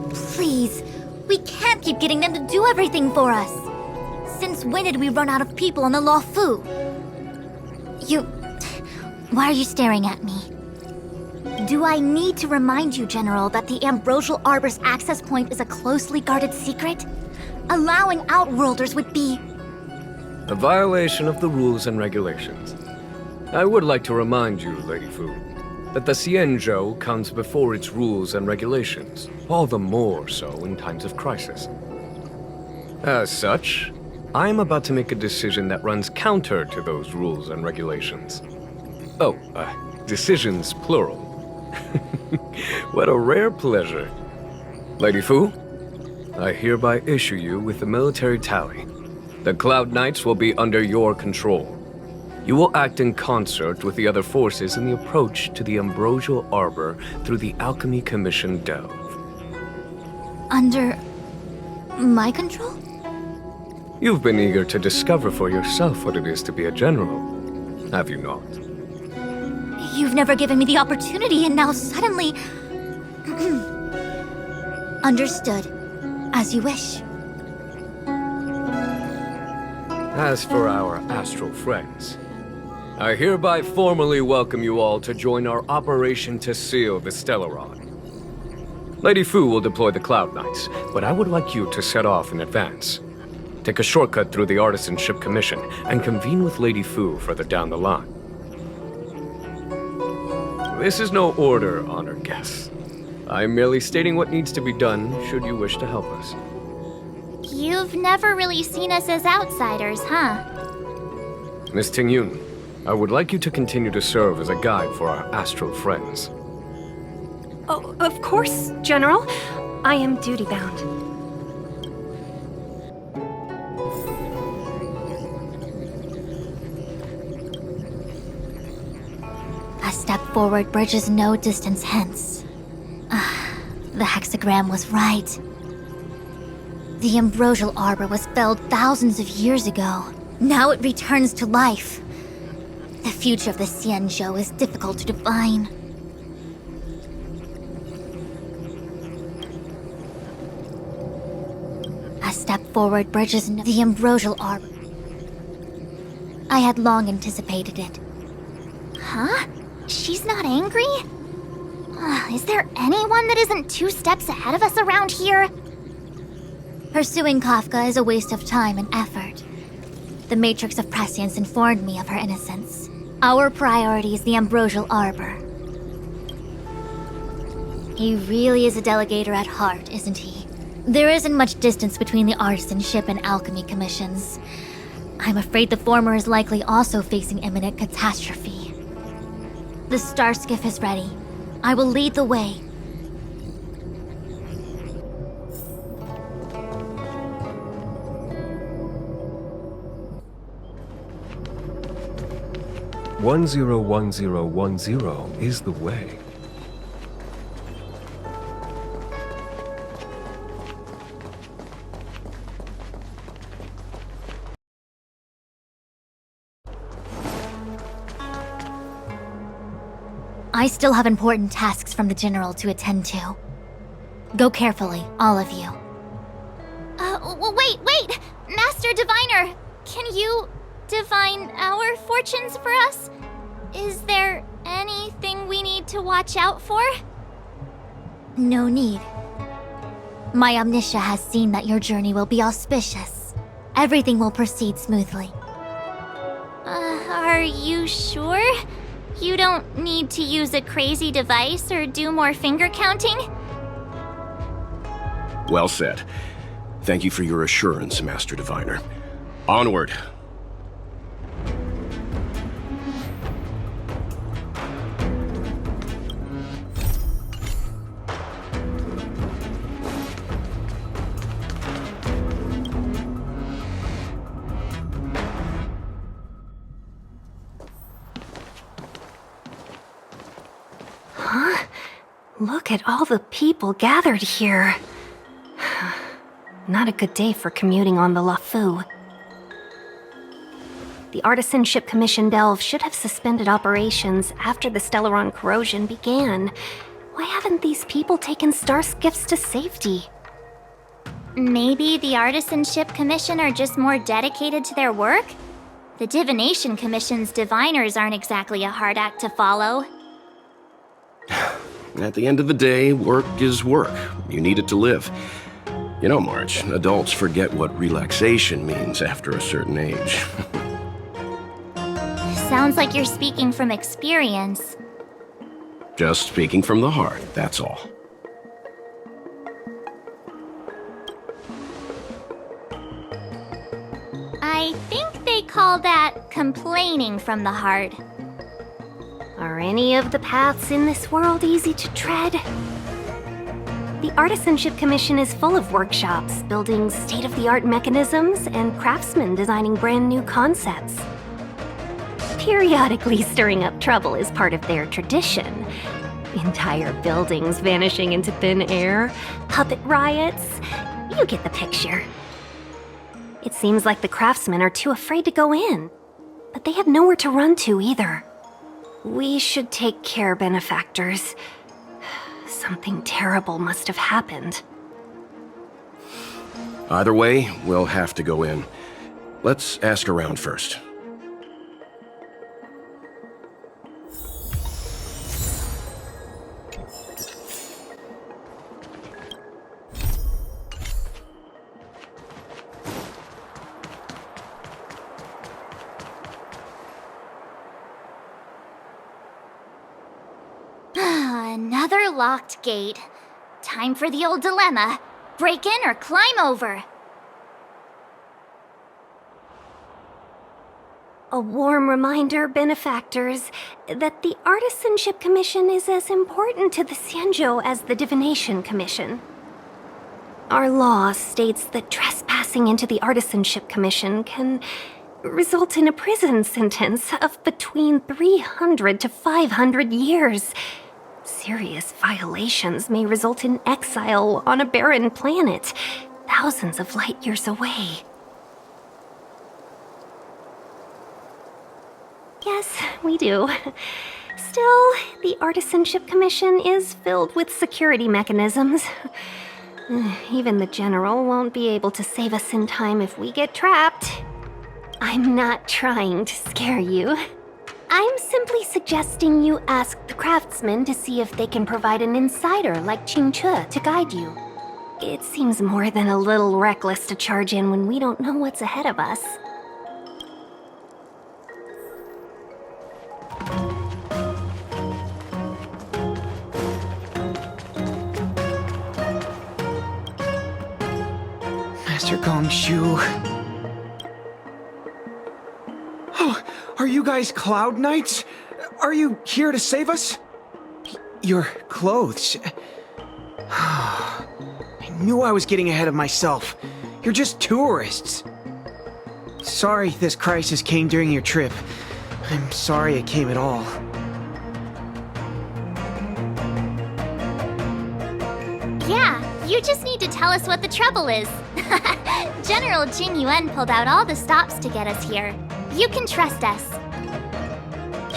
Please, we can't keep getting them to do everything for us. Since when did we run out of people on the Luofu? Why are you staring at me? Do I need to remind you, General, that the Ambrosial Arbor's access point is a closely guarded secret? Allowing Outworlders would be... A violation of the rules and regulations. I would like to remind you, Lady Fu, that the Xianzhou comes before its rules and regulations, all the more so in times of crisis. As such, I am about to make a decision that runs counter to those rules and regulations. Oh, decisions plural. What a rare pleasure. Lady Fu, I hereby issue you with the military tally. The Cloud Knights will be under your control. You will act in concert with the other forces in the approach to the Ambrosial Arbor through the Alchemy Commission Delve. Under... my control? You've been eager to discover for yourself what it is to be a general, have you not? You've never given me the opportunity, and now suddenly... Understood. As you wish. As for our astral friends, I hereby formally welcome you all to join our operation to seal the Stellaron. Lady Fu will deploy the Cloud Knights, but I would like you to set off in advance. Take a shortcut through the Artisanship Commission and convene with Lady Fu further down the line. This is no order, honored guests. I'm merely stating what needs to be done should you wish to help us. You've never really seen us as outsiders, huh? Miss Tingyun, I would like you to continue to serve as a guide for our astral friends. Oh, of course, General. I am duty-bound. A step forward bridges no distance hence. The hexagram was right. The Ambrosial Arbor was felled thousands of years ago. Now it returns to life. The future of the Xianzhou is difficult to define. A step forward bridges the Ambrosial Arbor. I had long anticipated it. Huh? She's not angry? Is there anyone that isn't 2 steps ahead of us around here? Pursuing Kafka is a waste of time and effort. The Matrix of Prescience informed me of her innocence. Our priority is the Ambrosial Arbor. He really is a delegator at heart, isn't he? There isn't much distance between the Artisanship and Alchemy Commissions. I'm afraid the former is likely also facing imminent catastrophe. The star skiff is ready. I will lead the way. One 101010 is the way. I still have important tasks from the General to attend to. Go carefully, all of you. Wait! Master Diviner! Can you divine our fortunes for us? Is there anything we need to watch out for? No need. My Omniscia has seen that your journey will be auspicious. Everything will proceed smoothly. Are you sure? You don't need to use a crazy device or do more finger counting? Well said. Thank you for your assurance, Master Diviner. Onward. Look at all the people gathered here. Not a good day for commuting on the LaFu. The Artisanship Commission Delve should have suspended operations after the Stellaron corrosion began. Why haven't these people taken star skiffs to safety? Maybe the Artisanship Commission are just more dedicated to their work? The Divination Commission's diviners aren't exactly a hard act to follow. At the end of the day, work is work. You need it to live. You know, March, adults forget what relaxation means after a certain age. Sounds like you're speaking from experience. Just speaking from the heart, that's all. I think they call that complaining from the heart. Are any of the paths in this world easy to tread? The Artisanship Commission is full of workshops, building state-of-the-art mechanisms, and craftsmen designing brand new concepts. Periodically stirring up trouble is part of their tradition. Entire buildings vanishing into thin air, puppet riots. You get the picture. It seems like the craftsmen are too afraid to go in, but they have nowhere to run to either. We should take care, benefactors. Something terrible must have happened. Either way, we'll have to go in. Let's ask around first. Another locked gate. Time for the old dilemma. Break in or climb over. A warm reminder, benefactors, that the Artisanship Commission is as important to the Xianzhou as the Divination Commission. Our law states that trespassing into the Artisanship Commission can result in a prison sentence of between 300 to 500 years. Serious violations may result in exile on a barren planet, thousands of light years away. Yes, we do. Still, the Artisanship Commission is filled with security mechanisms. Even the General won't be able to save us in time if we get trapped. I'm not trying to scare you. I'm simply suggesting you ask the craftsmen to see if they can provide an insider like Qingche to guide you. It seems more than a little reckless to charge in when we don't know what's ahead of us. Master Gongshu. Oh, are you guys Cloud Knights? Are you here to save us? Your clothes. I knew I was getting ahead of myself. You're just tourists. Sorry this crisis came during your trip. I'm sorry it came at all. Yeah, you just need to tell us what the trouble is. General Jing Yuan pulled out all the stops to get us here. You can trust us.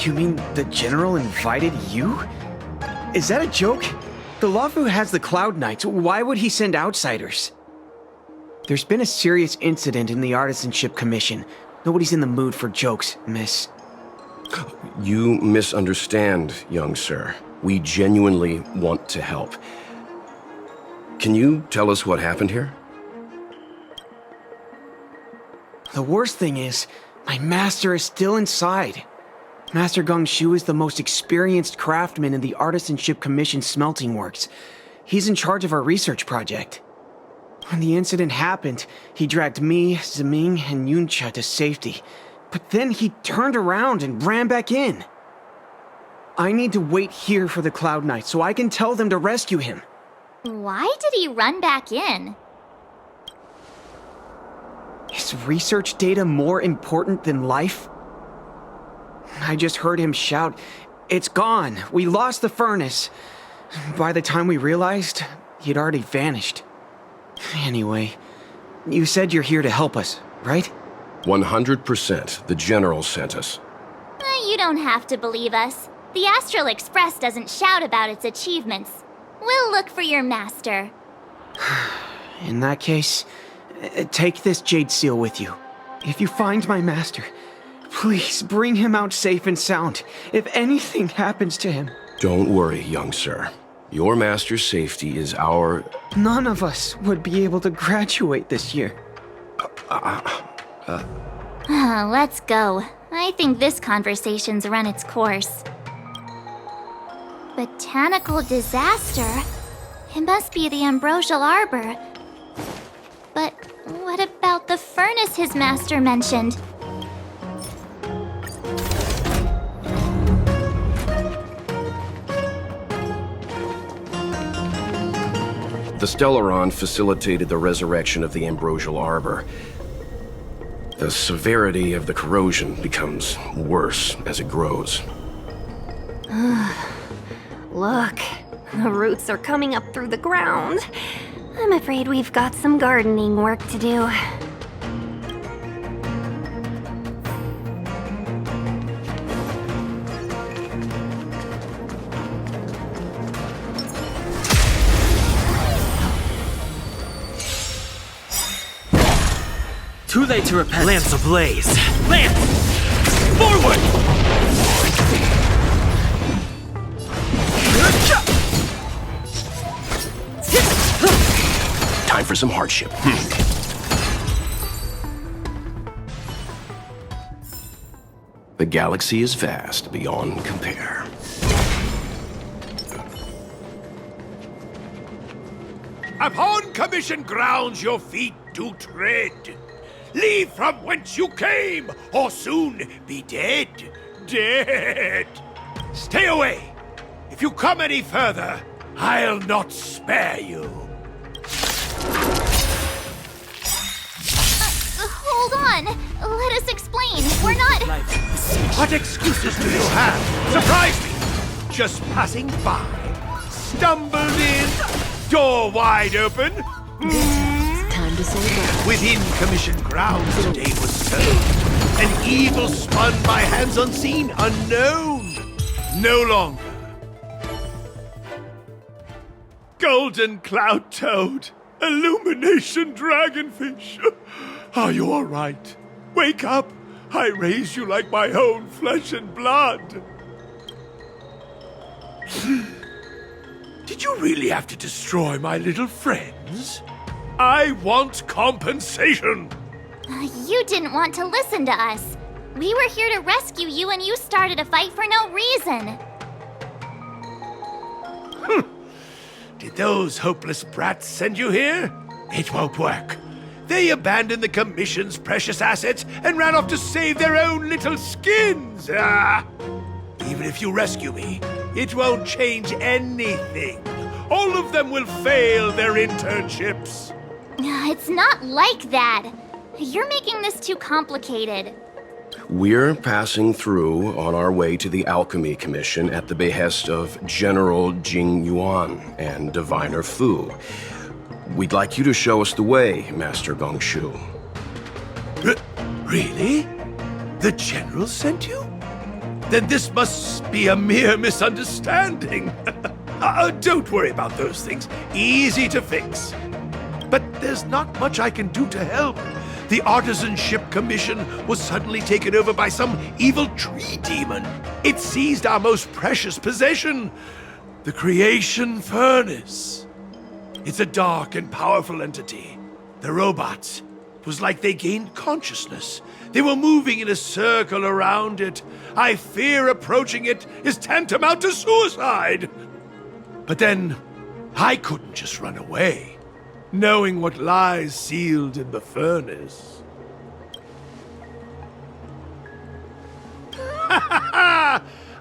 You mean the General invited you? Is that a joke? The LaFu has the Cloud Knights. Why would he send outsiders? There's been a serious incident in the Artisanship Commission. Nobody's in the mood for jokes, miss. You misunderstand, young sir. We genuinely want to help. Can you tell us what happened here? The worst thing is, my master is still inside. Master Gongshu is the most experienced craftsman in the Artisanship Commission smelting works. He's in charge of our research project. When the incident happened, he dragged me, Ziming, and Yuncha to safety. But then he turned around and ran back in. I need to wait here for the Cloud Knight so I can tell them to rescue him. Why did he run back in? Is research data more important than life? I just heard him shout, "It's gone! We lost the furnace!" By the time we realized, he'd already vanished. Anyway, you said you're here to help us, right? 100%. The General sent us. You don't have to believe us. The Astral Express doesn't shout about its achievements. We'll look for your master. In that case, take this jade seal with you. If you find my master, please bring him out safe and sound if anything happens to him. Don't worry, young sir. Your master's safety is our... None of us would be able to graduate this year. Let's go. I think this conversation's run its course. Botanical disaster? It must be the ambrosial arbor. But what about the furnace his master mentioned? The Stellaron facilitated the resurrection of the ambrosial arbor. The severity of the corrosion becomes worse as it grows. Look, the roots are coming up through the ground. I'm afraid we've got some gardening work to do. Too late to repent. Lance ablaze. Lance! Forward! Time for some hardship. The galaxy is vast beyond compare. Upon commission grounds your feet do tread. Leave from whence you came, or soon be dead. Dead. Stay away. If you come any further, I'll not spare you. Hold on. Let us explain. We're not... What excuses do you have? Surprise me. Just passing by. Stumbled in. Door wide open. Time to say goodbye. Within commission grounds today was sown. An evil spun by hands unseen, unknown. No longer. Golden cloud toad. Illumination dragonfish. Are you all right? Wake up. I raised you like my own flesh and blood. Did you really have to destroy my little friends? I want compensation! You didn't want to listen to us. We were here to rescue you and you started a fight for no reason. Did those hopeless brats send you here? It won't work. They abandoned the Commission's precious assets and ran off to save their own little skins. Even if you rescue me, it won't change anything. All of them will fail their internships. It's not like that. You're making this too complicated. We're passing through on our way to the Alchemy Commission at the behest of General Jing Yuan and Diviner Fu. We'd like you to show us the way, Master Gongshu. Really? The General sent you? Then this must be a mere misunderstanding. Don't worry about those things. Easy to fix. But there's not much I can do to help. The Artisanship Commission was suddenly taken over by some evil tree demon. It seized our most precious possession, the Creation Furnace. It's a dark and powerful entity. The robots, it was like they gained consciousness. They were moving in a circle around it. I fear approaching it is tantamount to suicide. But then, I couldn't just run away, knowing what lies sealed in the furnace.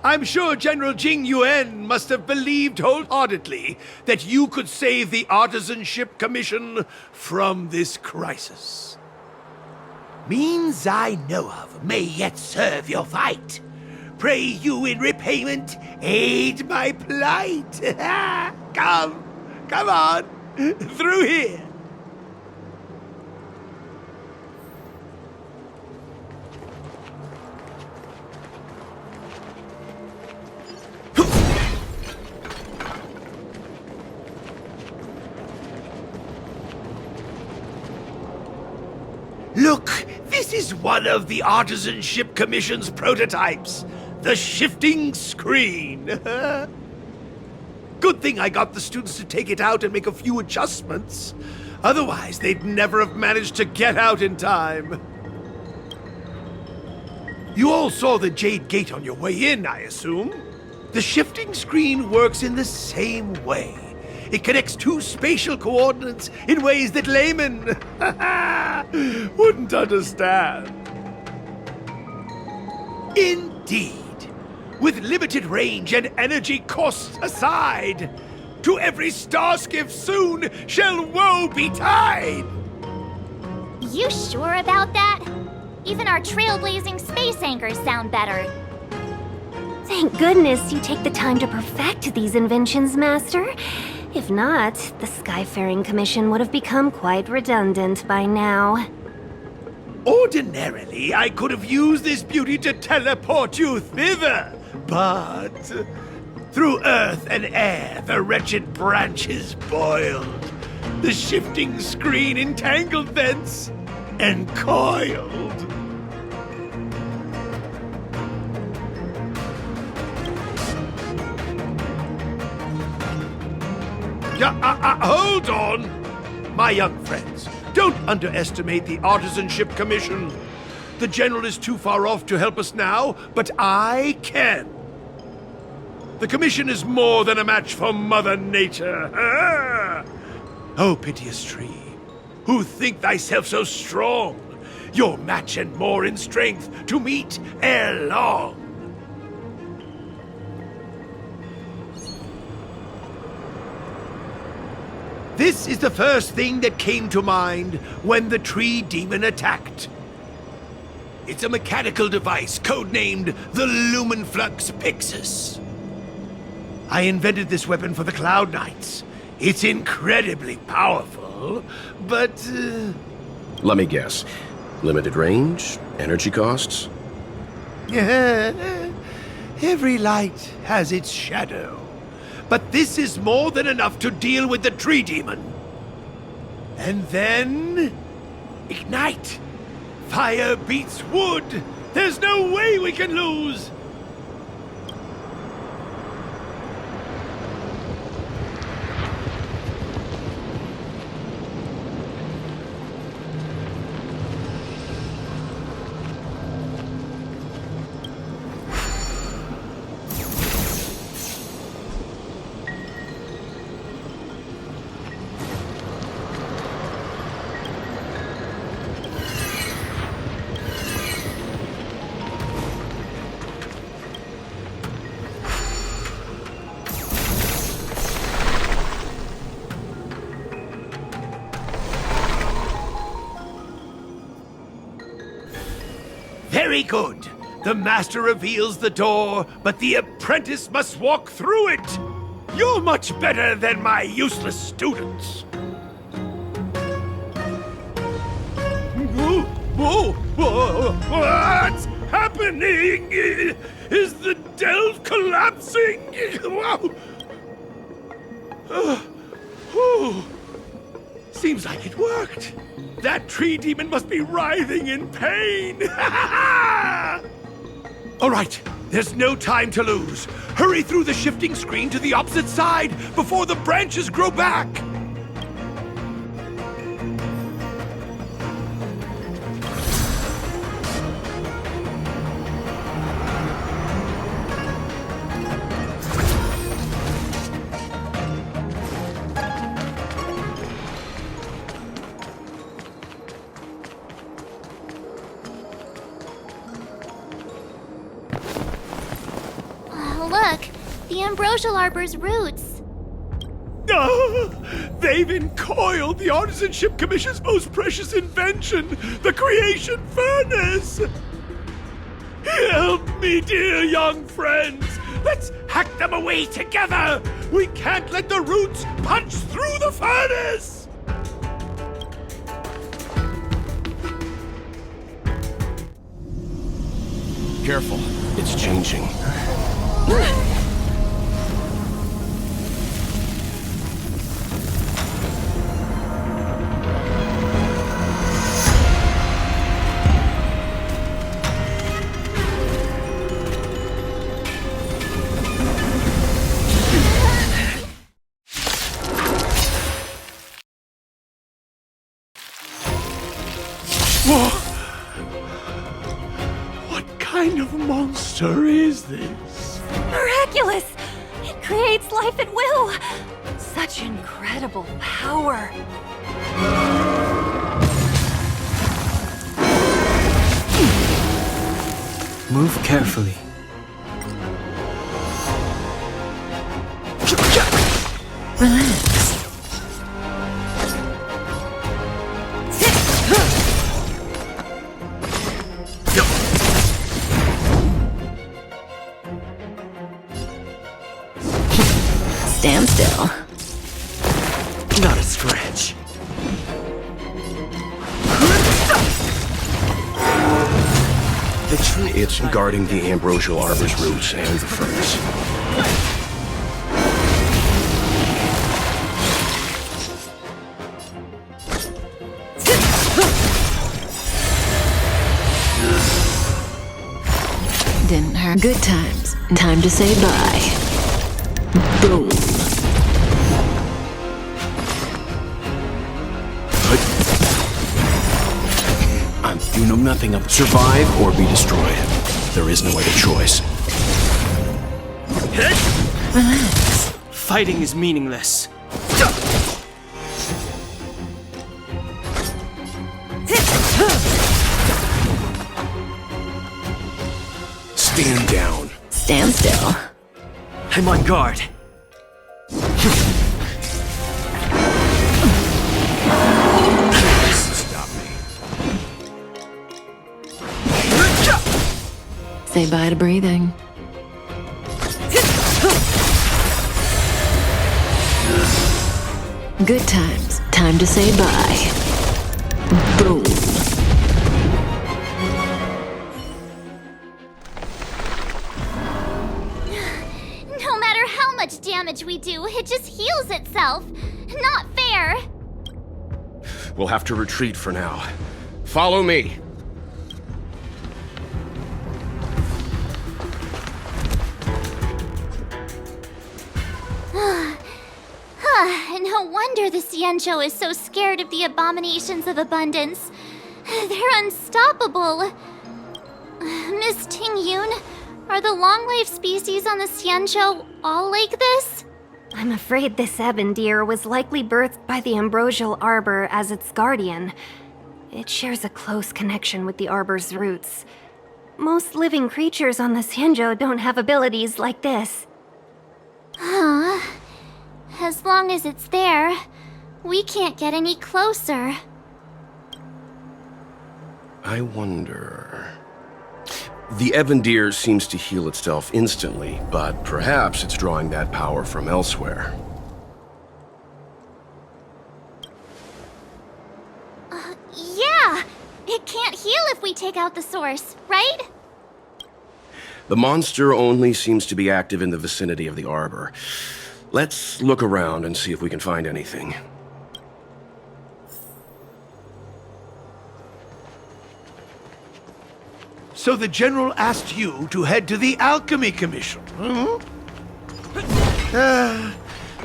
I'm sure General Jing Yuan must have believed wholeheartedly that you could save the Artisanship Commission from this crisis. Means I know of may yet serve your fight. Pray you in repayment aid my plight. Come on, through here. Look, this is one of the Artisanship Commission's prototypes. The shifting screen. Good thing I got the students to take it out and make a few adjustments. Otherwise, they'd never have managed to get out in time. You all saw the Jade Gate on your way in, I assume? The shifting screen works in the same way. It connects two spatial coordinates in ways that laymen wouldn't understand. Indeed. With limited range and energy costs aside, to every star skiff soon shall woe betide! You sure about that? Even our trailblazing space anchors sound better. Thank goodness you take the time to perfect these inventions, Master. If not, the Skyfaring Commission would have become quite redundant by now. Ordinarily, I could have used this beauty to teleport you thither, but through earth and air the wretched branches boiled, the shifting screen entangled thence and coiled. Hold on! My young friends, don't underestimate the Artisanship Commission. The General is too far off to help us now, but I can. The Commission is more than a match for Mother Nature. Oh, piteous tree, who think thyself so strong, your match and more in strength to meet ere long. This is the first thing that came to mind when the tree demon attacked. It's a mechanical device codenamed the Lumenflux Pixis. I invented this weapon for the Cloud Knights. It's incredibly powerful, but... Let me guess. Limited range? Energy costs? Every light has its shadow. But this is more than enough to deal with the tree demon. And then... ignite! Fire beats wood! There's no way we can lose! Very good. The master reveals the door, but the apprentice must walk through it. You're much better than my useless students. What's happening? Is the delve collapsing? Seems like it worked. That tree demon must be writhing in pain. All right, there's no time to lose. Hurry through the shifting screen to the opposite side before the branches grow back. Look, the ambrosial arbor's roots. They've encoiled the Artisanship Commission's most precious invention, the creation furnace! Help me, dear young friends! Let's hack them away together! We can't let the roots punch through the furnace! Careful, it's changing. What kind of monster is this? Miraculous! It creates life at will! Such incredible power! Move carefully. Relax. Stand still. Not a scratch. The tree. It's guarding the ambrosial arbor's roots and the furnace. Didn't hurt. Good times. Time to say bye. Boom. You know nothing of survive or be destroyed. There is no other choice. Relax. Fighting is meaningless. Stand down. Stand still. I'm on guard. Stop me. Say bye to breathing. Good times. Time to say bye. Boom. No matter how much damage we do, it just heals itself. Not fair. We'll have to retreat for now. Follow me. No wonder the Xianzhou is so scared of the abominations of abundance. They're unstoppable. Miss Tingyun, are the long-life species on the Xianzhou all like this? I'm afraid this ebon deer was likely birthed by the ambrosial arbor as its guardian. It shares a close connection with the arbor's roots. Most living creatures on the Xianzhou don't have abilities like this. Huh. As long as it's there, we can't get any closer. I wonder... The ebon deer seems to heal itself instantly, but perhaps it's drawing that power from elsewhere. Yeah! It can't heal if we take out the source, right? The monster only seems to be active in the vicinity of the arbor. Let's look around and see if we can find anything. So the General asked you to head to the Alchemy Commission, huh?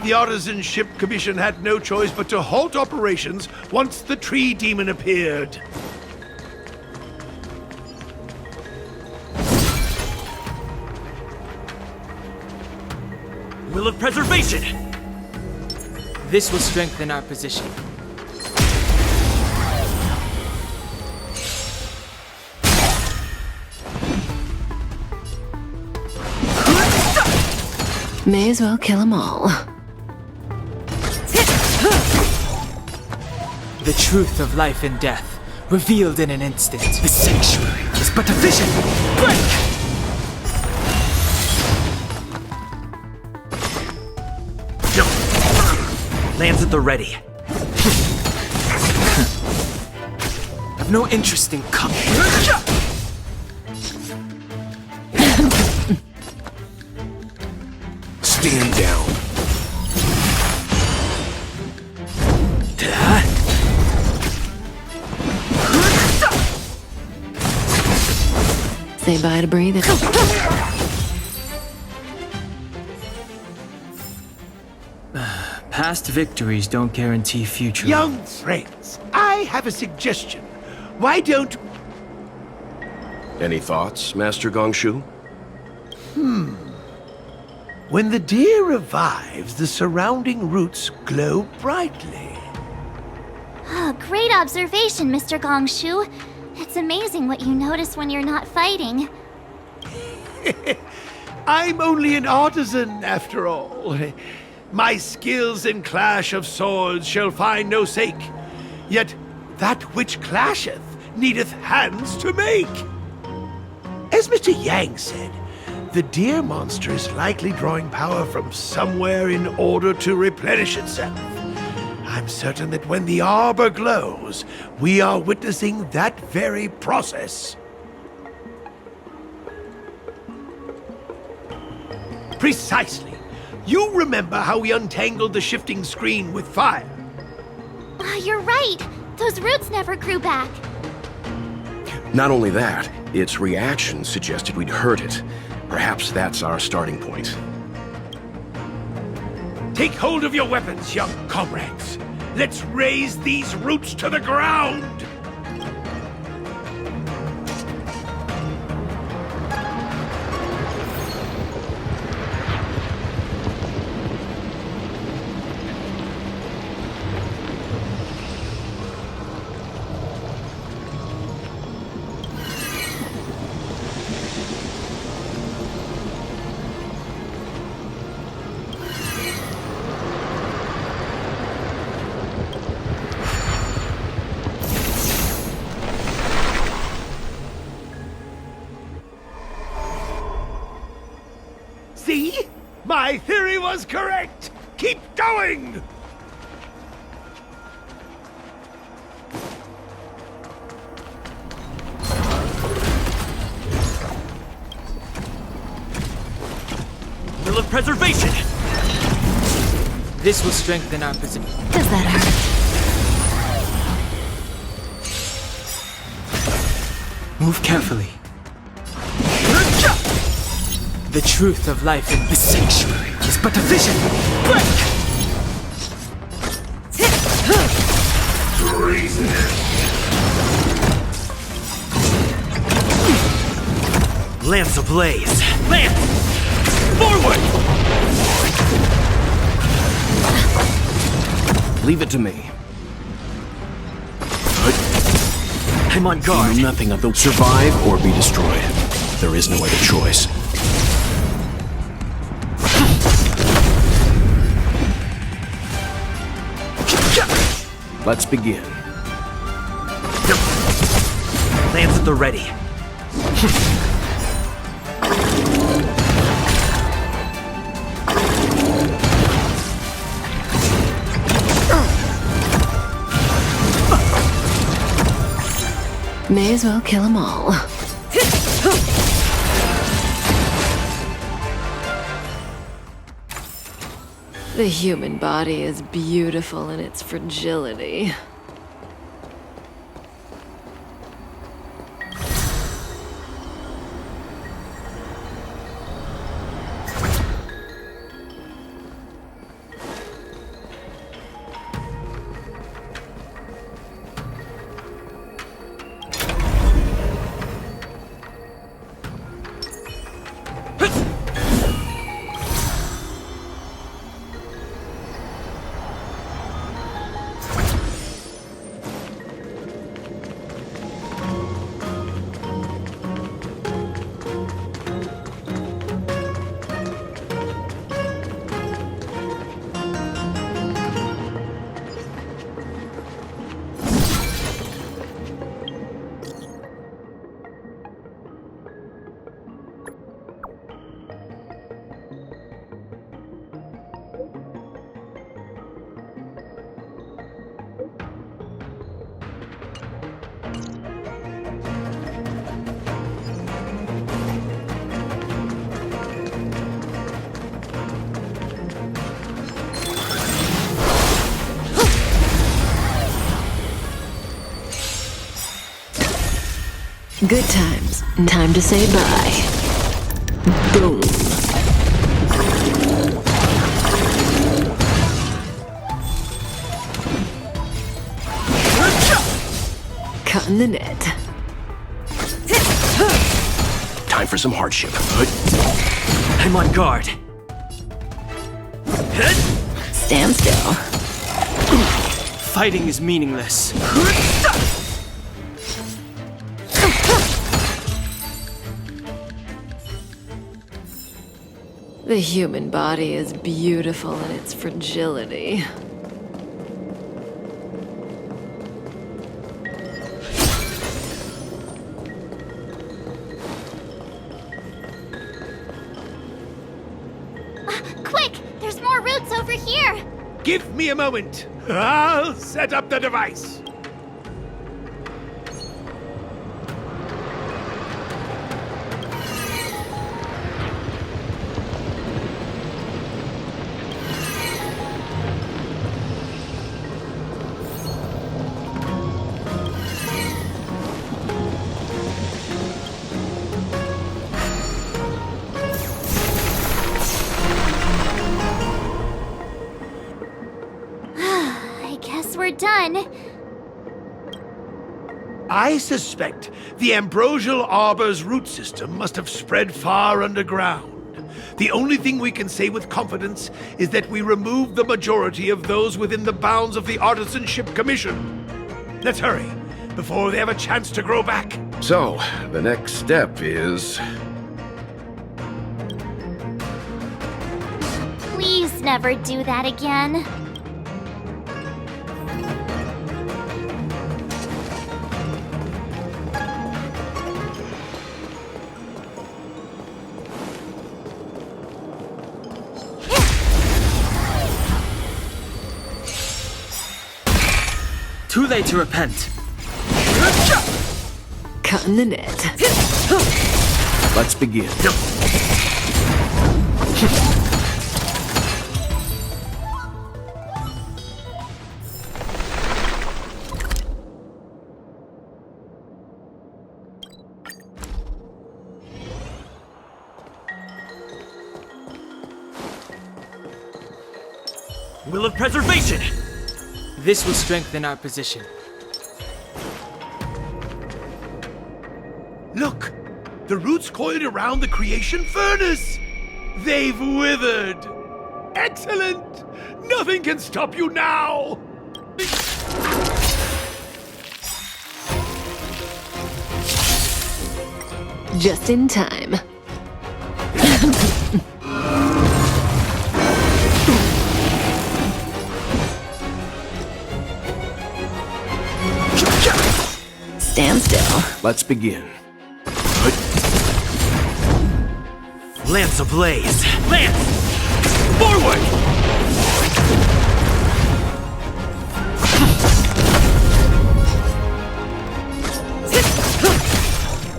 The Artisanship Commission had no choice but to halt operations once the tree demon appeared. Will of preservation! This will strengthen our position. May as well kill them all. The truth of life and death revealed in an instant. The sanctuary is but a vision. Break! Lands at the ready. I've no interest in coming. Stand down. Say bye to breathing. Past victories don't guarantee future. Young friends, I have a suggestion. Why don't... Any thoughts, Master Gongshu? When the deer revives, the surrounding roots glow brightly. Oh, great observation, Mr. Gongshu. It's amazing what you notice when you're not fighting. I'm only an artisan, after all. My skills in clash of swords shall find no sake. Yet that which clasheth needeth hands to make. As Mr. Yang said, the deer monster is likely drawing power from somewhere in order to replenish itself. I'm certain that when the arbor glows, we are witnessing that very process. Precisely. You remember how we untangled the shifting screen with fire? You're right. Those roots never grew back. Not only that, its reaction suggested we'd hurt it. Perhaps that's our starting point. Take hold of your weapons, young comrades. Let's raise these roots to the ground! See? My theory was correct! Keep going! Will of preservation! This will strengthen our position. Does that hurt? Move carefully. The truth of life in this sanctuary is but a vision. Break! Lance ablaze! Lance! Forward! Leave it to me. I'm on guard. You know nothing of the survive or be destroyed. There is no other choice. Let's begin. Lance at the ready. May as well kill them all. The human body is beautiful in its fragility. Good times. Time to say bye. Boom. Cutting the net. Time for some hardship. I'm on guard. Stand still. Fighting is meaningless. The human body is beautiful in its fragility. Quick! There's more roots over here! Give me a moment. I'll set up the device. We're done. I suspect the Ambrosial Arbor's root system must have spread far underground. The only thing we can say with confidence is that we removed the majority of those within the bounds of the Artisanship Commission. Let's hurry, before they have a chance to grow back. So, the next step is... Please never do that again. Too late to repent. Cutting the net. Let's begin. Will of Preservation! This will strengthen our position. Look! The roots coiled around the creation furnace! They've withered! Excellent! Nothing can stop you now! Just in time. Stand still. Let's begin. Lance ablaze! Lance! Forward!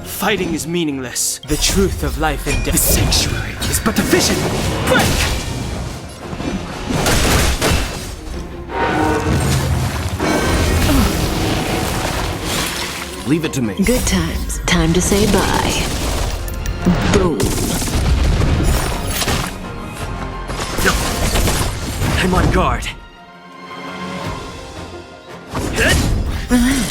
Fighting is meaningless. The truth of life and death. The sanctuary is but a vision. Break! Leave it to me. Good times. Time to say bye. Boom. I'm on guard. Relax.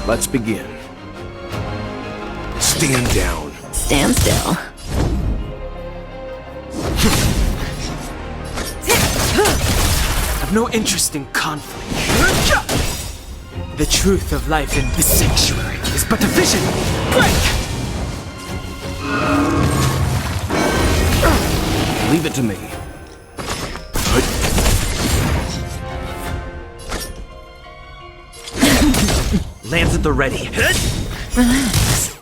Let's begin. Stand down. Stand still. I've no interest in conflict. The truth of life in the sanctuary is but a vision. Break! Leave it to me. Lance at the ready. Relax.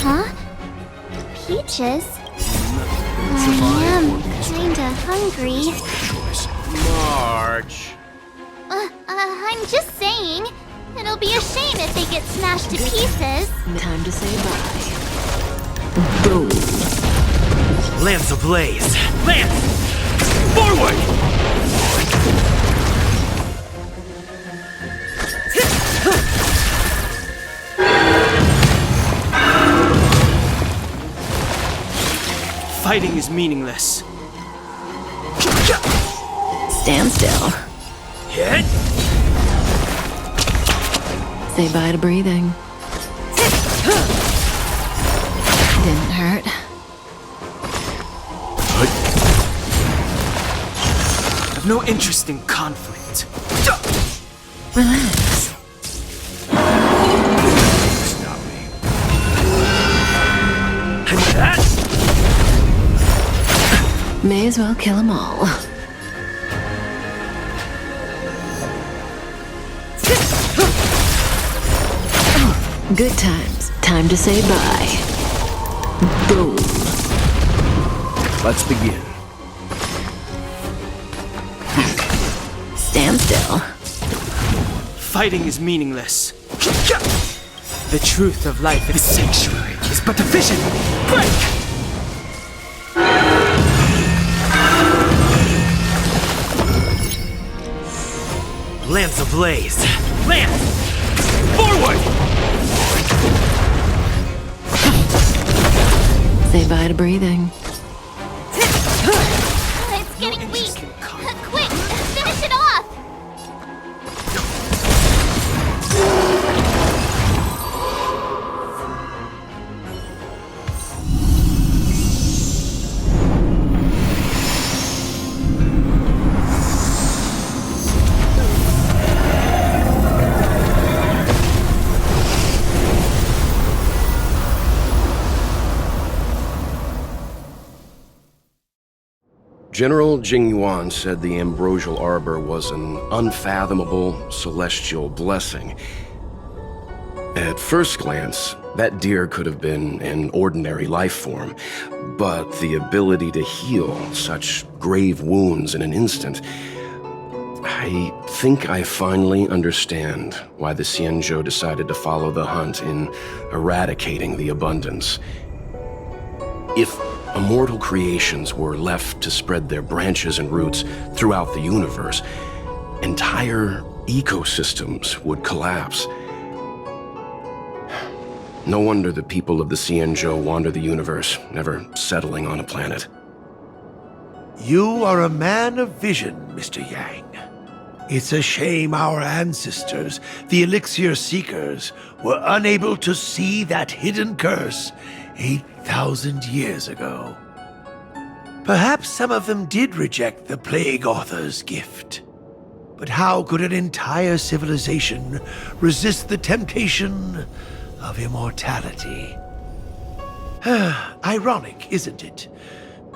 Huh? Peaches? kinda hungry. March. I'm just saying. It'll be a shame if they get smashed to pieces. Time to say bye. Boom. Lance ablaze! Lance! Forward! Fighting is meaningless. Stand still. Hit! Say bye to breathing. Didn't hurt. I've no interest in conflict. Relax. Stop me. May as well kill them all. Good times. Time to say bye. Boom. Let's begin. Stand still. Fighting is meaningless. The truth of life in the sanctuary is but a vision. Break! Lance ablaze! Lance! Forward! Say bye to breathing. It's getting weak. Quick, finish it off. General Jingyuan said the ambrosial arbor was an unfathomable celestial blessing. At first glance, that deer could have been an ordinary life form, but the ability to heal such grave wounds in an instant... I think I finally understand why the Xianzhou decided to follow the hunt in eradicating the abundance. If immortal creations were left to spread their branches and roots throughout the universe, entire ecosystems would collapse. No wonder the people of the Xianzhou wander the universe, never settling on a planet. You are a man of vision, Mr. Yang. It's a shame our ancestors, the Elixir Seekers, were unable to see that hidden curse 8,000 years ago. Perhaps some of them did reject the Plague Author's gift. But how could an entire civilization resist the temptation of immortality? Ironic, isn't it?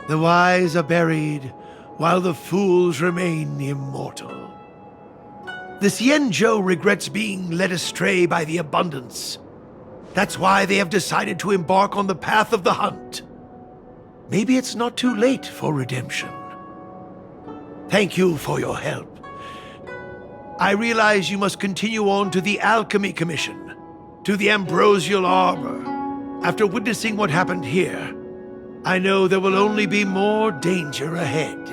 The wise are buried, while the fools remain immortal. The Xianzhou regrets being led astray by the abundance. That's why they have decided to embark on the path of the hunt. Maybe it's not too late for redemption. Thank you for your help. I realize you must continue on to the Alchemy Commission, to the Ambrosial Arbor. After witnessing what happened here, I know there will only be more danger ahead.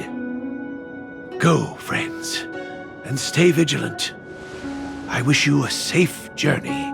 Go, friends, and stay vigilant. I wish you a safe journey.